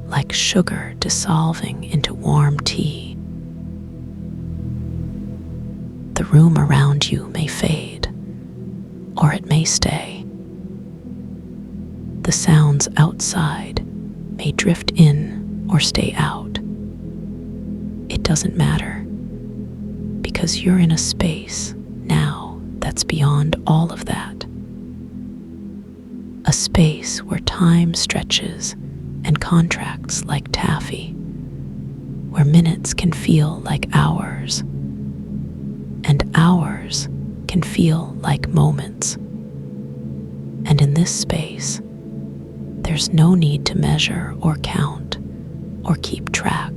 like sugar dissolving into warm tea. The room around you may fade, or it may stay. The sounds outside may drift in or stay out. It doesn't matter, because you're in a space now that's beyond all of that. A space where time stretches and contracts like taffy, where minutes can feel like hours, and hours can feel like moments. And in this space, there's no need to measure or count or keep track.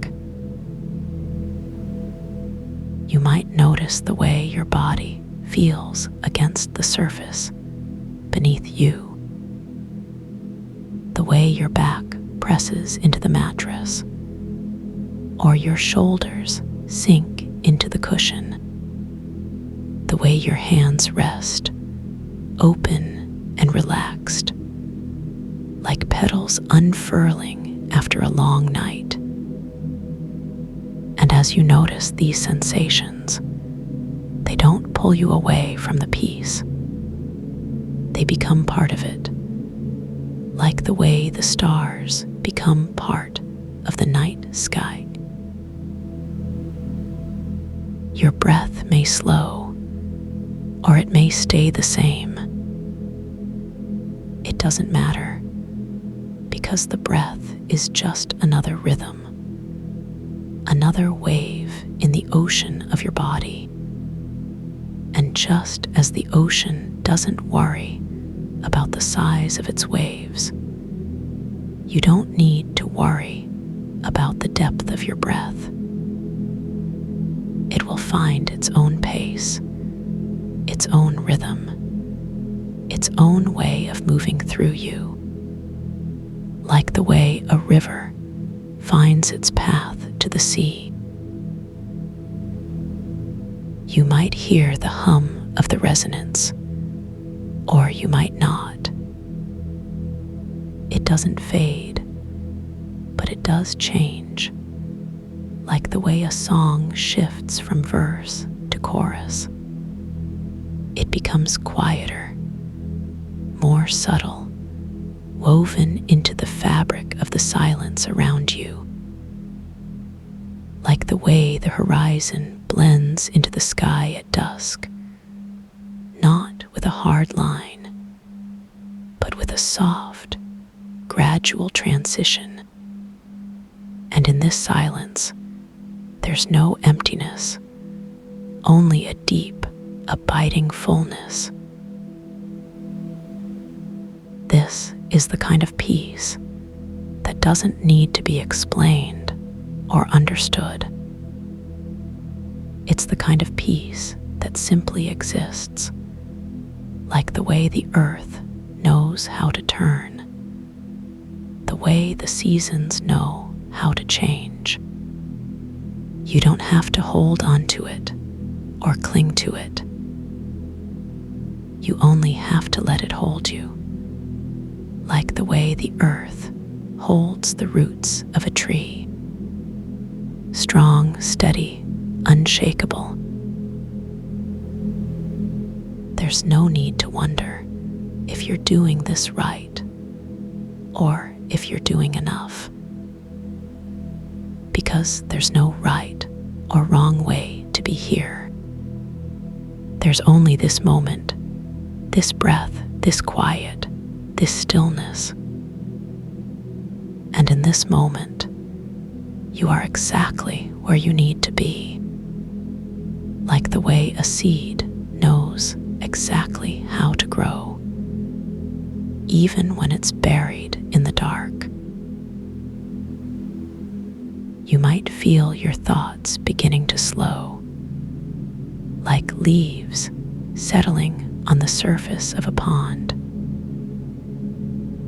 You might notice the way your body feels against the surface beneath you, the way your back presses into the mattress, or your shoulders sink into the cushion, the way your hands rest, open and relaxed, like petals unfurling after a long night. And as you notice these sensations, they don't pull you away from the peace. They become part of it, like the way the stars become part of the night sky. Your breath may slow, or it may stay the same. It doesn't matter, because the breath is just another rhythm, another wave in the ocean of your body. And just as the ocean doesn't worry about the size of its waves, you don't need to worry about the depth of your breath. It will find its own pace, its own rhythm, its own way of moving through you, like the way a river finds its path to the sea. You might hear the hum of the resonance, or you might not. It doesn't fade, but it does change, like the way a song shifts from verse to chorus. It becomes quieter, more subtle, woven into the fabric of the silence around you, like the way the horizon blends into the sky at dusk, not with a hard line, but with a soft, gradual transition. And in this silence, there's no emptiness, only a deep, abiding fullness. This is the kind of peace that doesn't need to be explained or understood. It's the kind of peace that simply exists, like the way the earth knows how to turn, the way the seasons know how to change. You don't have to hold on to it or cling to it. You only have to let it hold you, like the way the earth holds the roots of a tree, strong, steady, unshakable. There's no need to wonder if you're doing this right or if you're doing enough, because there's no right or wrong way to be here. There's only this moment, this breath, this quiet, this stillness. And in this moment, you are exactly where you need to be, like the way a seed knows exactly how to grow, even when it's buried in the dark. You might feel your thoughts beginning to slow, like leaves settling on the surface of a pond.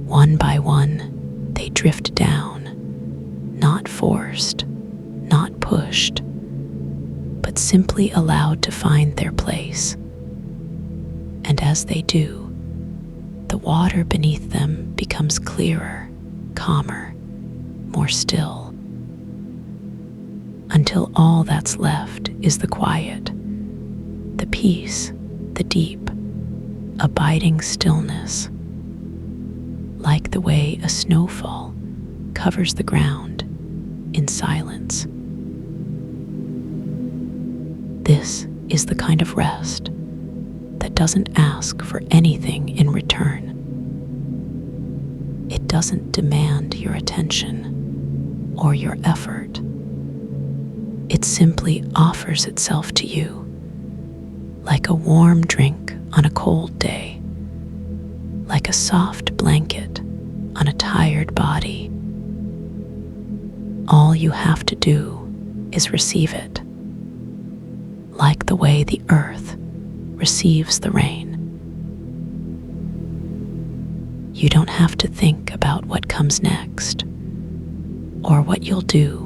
One by one, they drift down, not forced, not pushed, but simply allowed to find their place. And as they do, the water beneath them becomes clearer, calmer, more still, until all that's left is the quiet, the peace, the deep, abiding stillness, like the way a snowfall covers the ground in silence. This is the kind of rest that doesn't ask for anything in return. It doesn't demand your attention or your effort. It simply offers itself to you, like a warm drink on a cold day, like a soft blanket on a tired body. All you have to do is receive it, like the way the earth receives the rain. You don't have to think about what comes next or what you'll do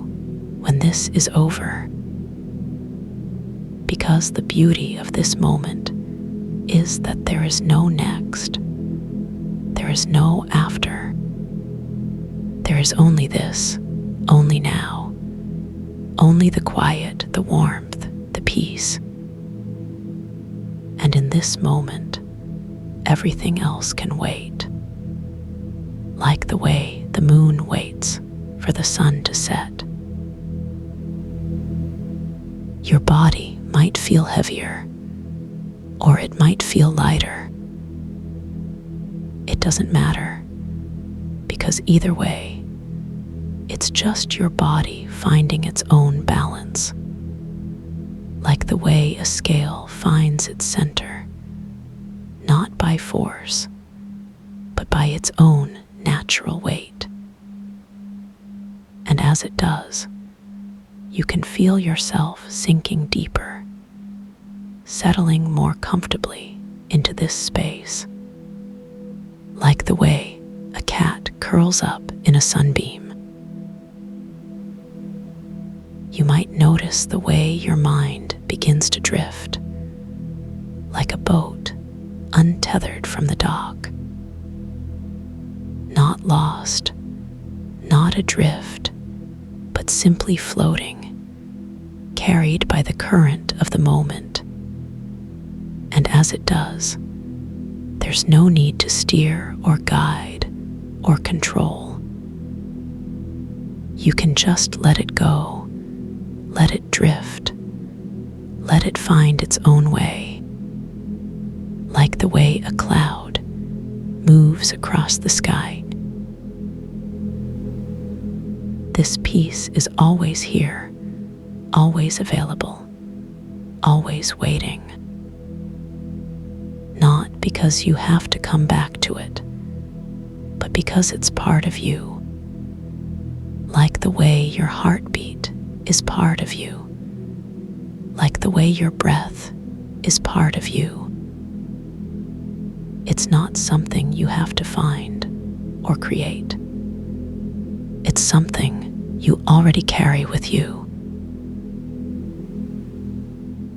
when this is over, because the beauty of this moment is that there is no next, there is no after, there is only this, only now, only the quiet, the warmth, the peace. And in this moment, everything else can wait, like the way the moon waits for the sun to set. Your body might feel heavier, or it might feel lighter. It doesn't matter, because either way, it's just your body finding its own balance, like the way a scale finds its center, not by force, but by its own natural weight. And as it does, you can feel yourself sinking deeper, settling more comfortably into this space, like the way a cat curls up in a sunbeam. You might notice the way your mind begins to drift, like a boat untethered from the dock. Not lost, not adrift, but simply floating, carried by the current of the moment. And as it does, there's no need to steer or guide or control. You can just let it go, let it drift, let it find its own way, like the way a cloud moves across the sky. This peace is always here, always available, always waiting. Not because you have to come back to it, but because it's part of you, like the way your heartbeat is part of you, like the way your breath is part of you. It's not something you have to find or create. It's something you already carry with you.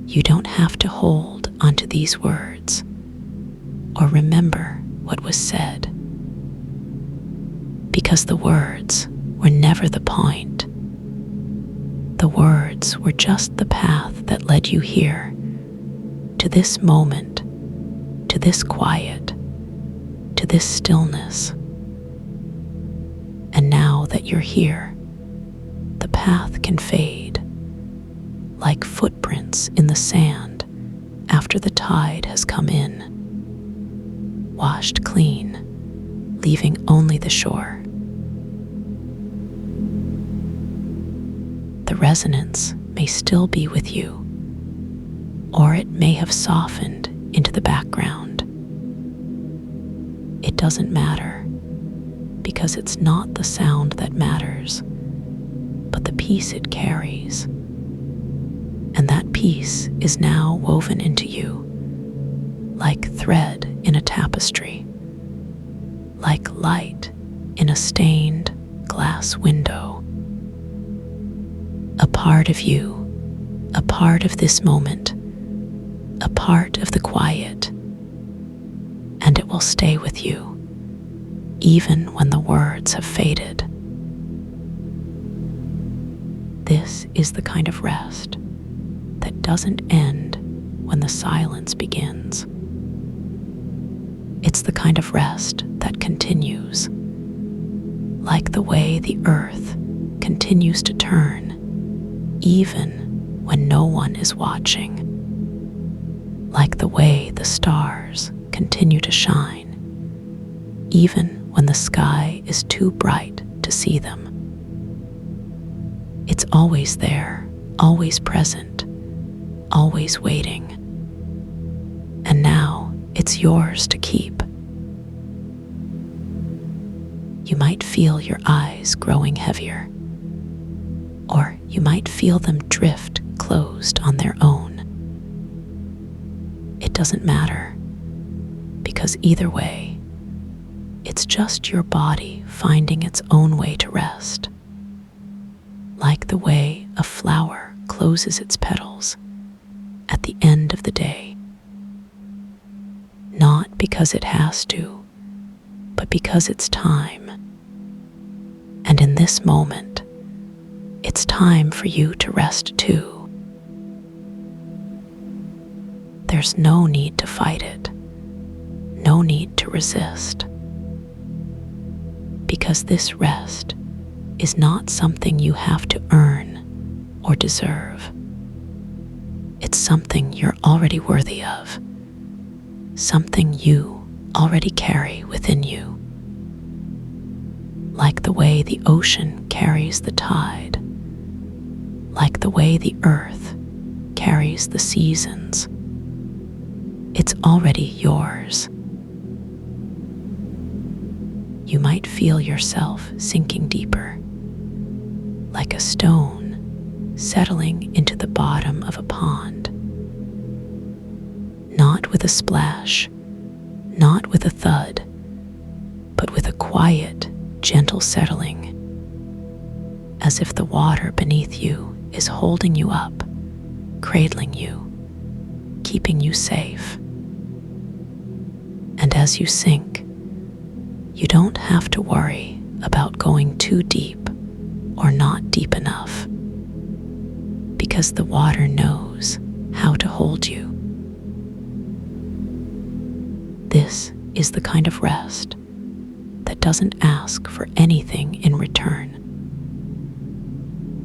You don't have to hold onto these words or remember what was said, because the words were never the point. The words were just the path that led you here, to this moment, to this quiet, to this stillness. And now that you're here, the path can fade, like footprints in the sand after the tide has come in, washed clean, leaving only the shore. The resonance may still be with you, or it may have softened into the background. It doesn't matter, because it's not the sound that matters, but the peace it carries. And that peace is now woven into you, like thread in a tapestry, like light in a stained glass window. A part of you, a part of this moment, a part of the quiet, and it will stay with you, even when the words have faded. This is the kind of rest that doesn't end when the silence begins. It's the kind of rest that continues, like the way the earth continues to turn, even when no one is watching, like the way the stars continue to shine, even when the sky is too bright to see them. It's always there, always present, always waiting. And now it's yours to keep. You might feel your eyes growing heavier, or you might feel them drift closed on their own. It doesn't matter, because either way, it's just your body finding its own way to rest, like the way a flower closes its petals at the end of the day. Not because it has to, but because it's time. And in this moment, it's time for you to rest too. There's no need to fight it, no need to resist, because this rest is not something you have to earn or deserve. It's something you're already worthy of, something you already carry within you. Like the way the ocean carries the tide, like the way the earth carries the seasons. It's already yours. You might feel yourself sinking deeper, like a stone settling into the bottom of a pond. Not with a splash, not with a thud, but with a quiet, gentle settling, as if the water beneath you is holding you up, cradling you, keeping you safe. And as you sink, you don't have to worry about going too deep or not deep enough, because the water knows how to hold you. This is the kind of rest that doesn't ask for anything in return.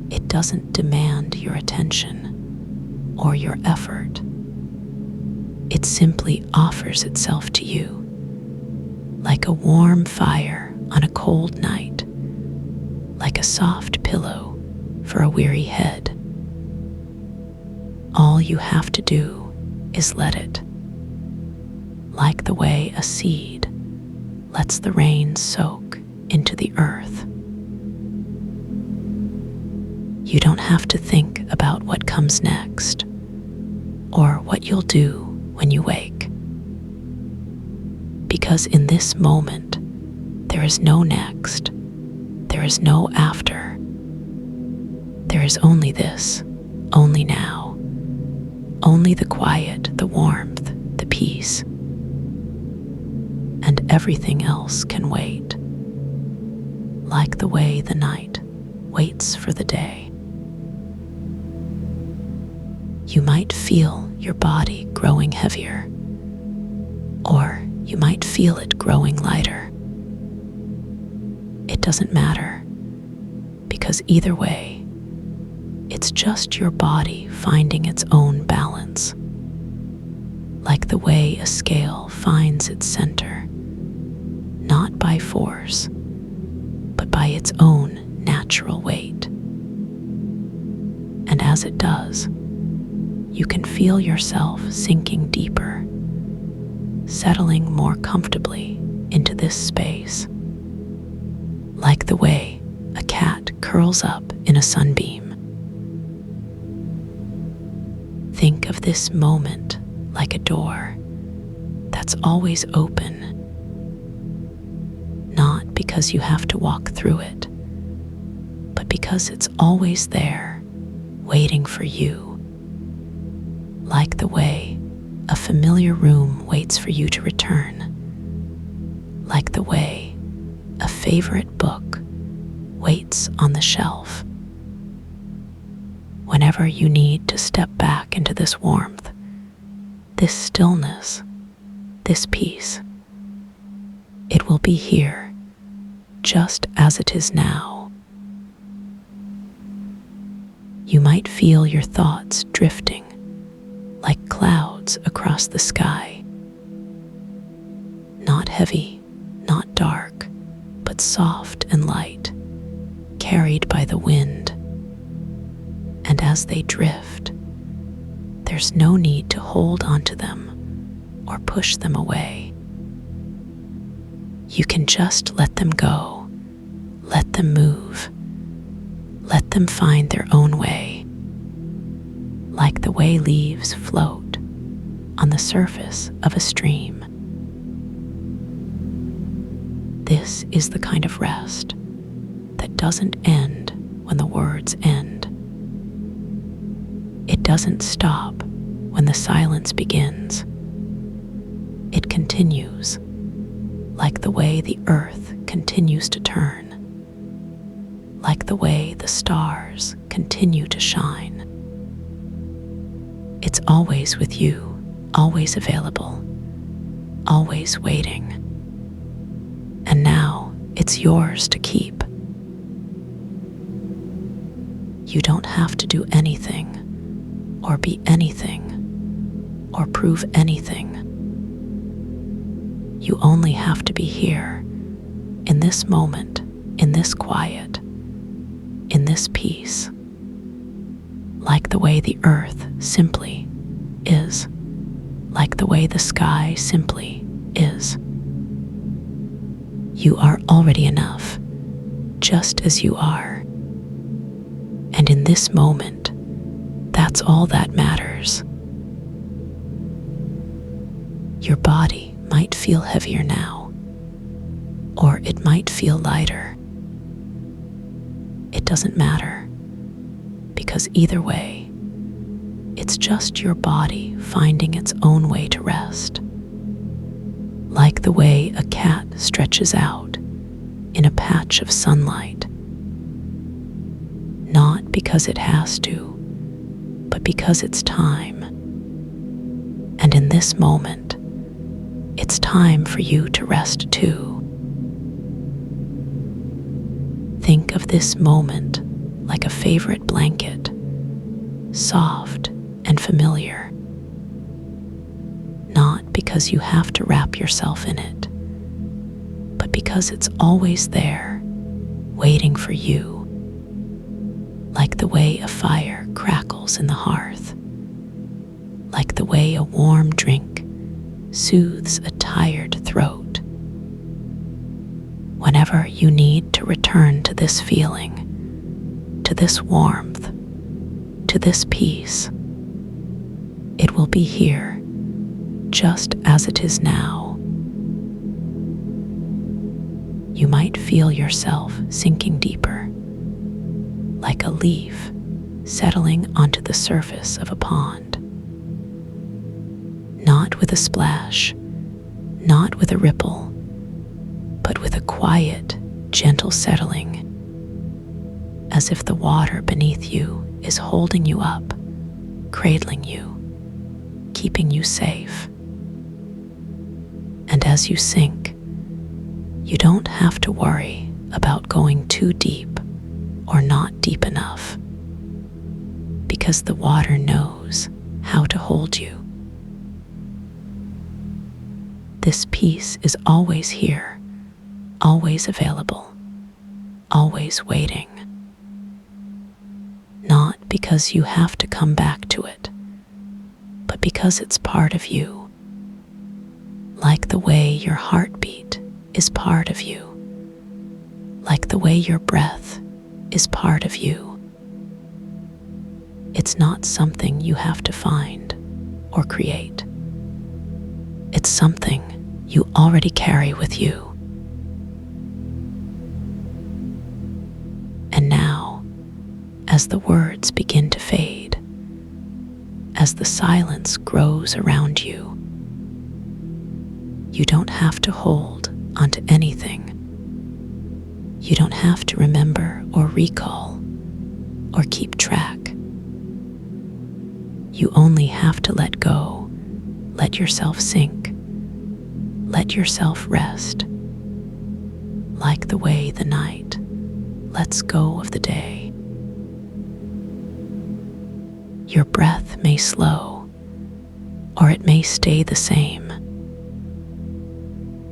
It doesn't demand your attention or your effort. It simply offers itself to you, like a warm fire on a cold night, like a soft pillow for a weary head. All you have to do is let it, like the way a seed lets the rain soak into the earth. You don't have to think about what comes next or what you'll do when you wake, because in this moment there is no next, there is no after. There is only this, only now, only the quiet, the warmth, the peace. And everything else can wait, like the way the night waits for the day. You might feel your body growing heavier, or you might feel it growing lighter. It doesn't matter, because either way, it's just your body finding its own balance, like the way a scale finds its center, not by force, but by its own natural weight. And as it does, you can feel yourself sinking deeper, settling more comfortably into this space, like the way a cat curls up in a sunbeam. Think of this moment like a door that's always open, not because you have to walk through it, but because it's always there, waiting for you. Like the way a familiar room waits for you to return. Like the way a favorite book waits on the shelf. Whenever you need to step back into this warmth, this stillness, this peace, it will be here, just as it is now. You might feel your thoughts drifting like clouds across the sky. Not heavy, not dark, but soft and light, carried by the wind. And as they drift, there's no need to hold onto them or push them away. You can just let them go, let them move, let them find their own way, like the way leaves float on the surface of a stream. This is the kind of rest that doesn't end when the words end. It doesn't stop when the silence begins. It continues, like the way the earth continues to turn, like the way the stars continue to shine. It's always with you, always available, always waiting. And now it's yours to keep. You don't have to do anything, or be anything, or prove anything. You only have to be here, in this moment, in this quiet, in this peace, like the way the earth simply is, like the way the sky simply is. You are already enough, just as you are. And in this moment, that's all that matters. Your body might feel heavier now, or it might feel lighter. It doesn't matter, because either way, it's just your body finding its own way to rest. Like the way a cat stretches out in a patch of sunlight, not because it has to, but because it's time. And in this moment, it's time for you to rest too. Think of this moment like a favorite blanket, soft and familiar. Not because you have to wrap yourself in it, but because it's always there, waiting for you. Like the way a fire crackles in the hearth, like the way a warm drink soothes a tired throat. Whenever you need to return to this feeling, to this warmth, to this peace, it will be here, just as it is now. You might feel yourself sinking deeper, like a leaf settling onto the surface of a pond. Not with a splash, not with a ripple, but with a quiet, gentle settling, as if the water beneath you is holding you up, cradling you, keeping you safe. And as you sink, you don't have to worry about going too deep or not deep enough, because the water knows how to hold you. This peace is always here, always available, always waiting. Not because you have to come back to it, but because it's part of you. Like the way your heartbeat is part of you, like the way your breath is part of you. It's not something you have to find or create. It's something you already carry with you. And now, as the words begin to fade, as the silence grows around you, you don't have to hold onto anything. You don't have to remember or recall or keep track. You only have to let go, let yourself sink, let yourself rest, like the way the night lets go of the day. Your breath may slow, or it may stay the same.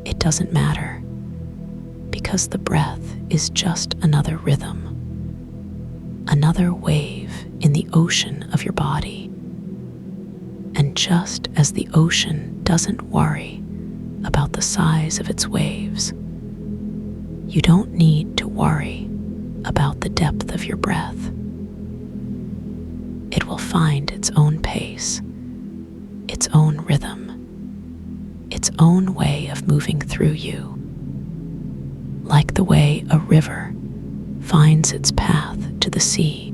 It doesn't matter, because the breath is just another rhythm, another wave in the ocean of your body. And just as the ocean doesn't worry about the size of its waves, you don't need to worry about the depth of your breath. It will find its own pace, its own rhythm, its own way of moving through you, like the way a river finds its path to the sea.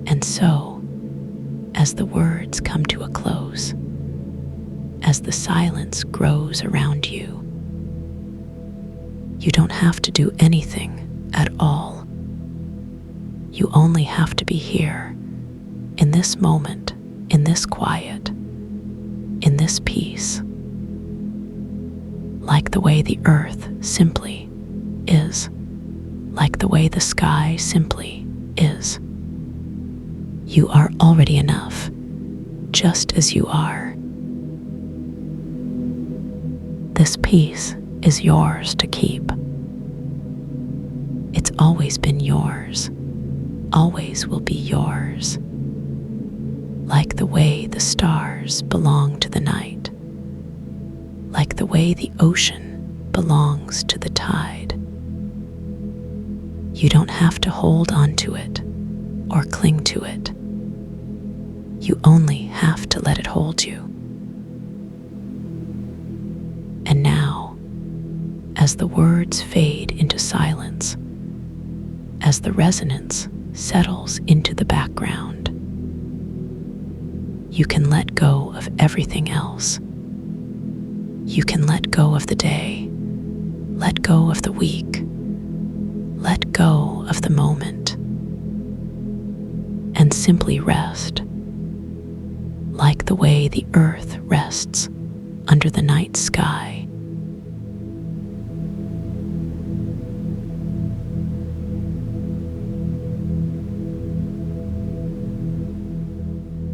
And so, as the words come to a close, as the silence grows around you, you don't have to do anything at all. You only have to be here, in this moment, in this quiet, in this peace, like the way the earth simply is, like the way the sky simply is. You are already enough, just as you are. This peace is yours to keep. It's always been yours, always will be yours. Like the way the stars belong to the night, like the way the ocean belongs to the tide. You don't have to hold on to it or cling to it. You only have to let it hold you. And now, as the words fade into silence, as the resonance settles into the background, you can let go of everything else. You can let go of the day, let go of the week, let go of the moment, and simply rest, like the way the earth rests under the night sky.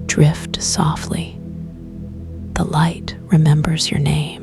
Drift softly. The light remembers your name.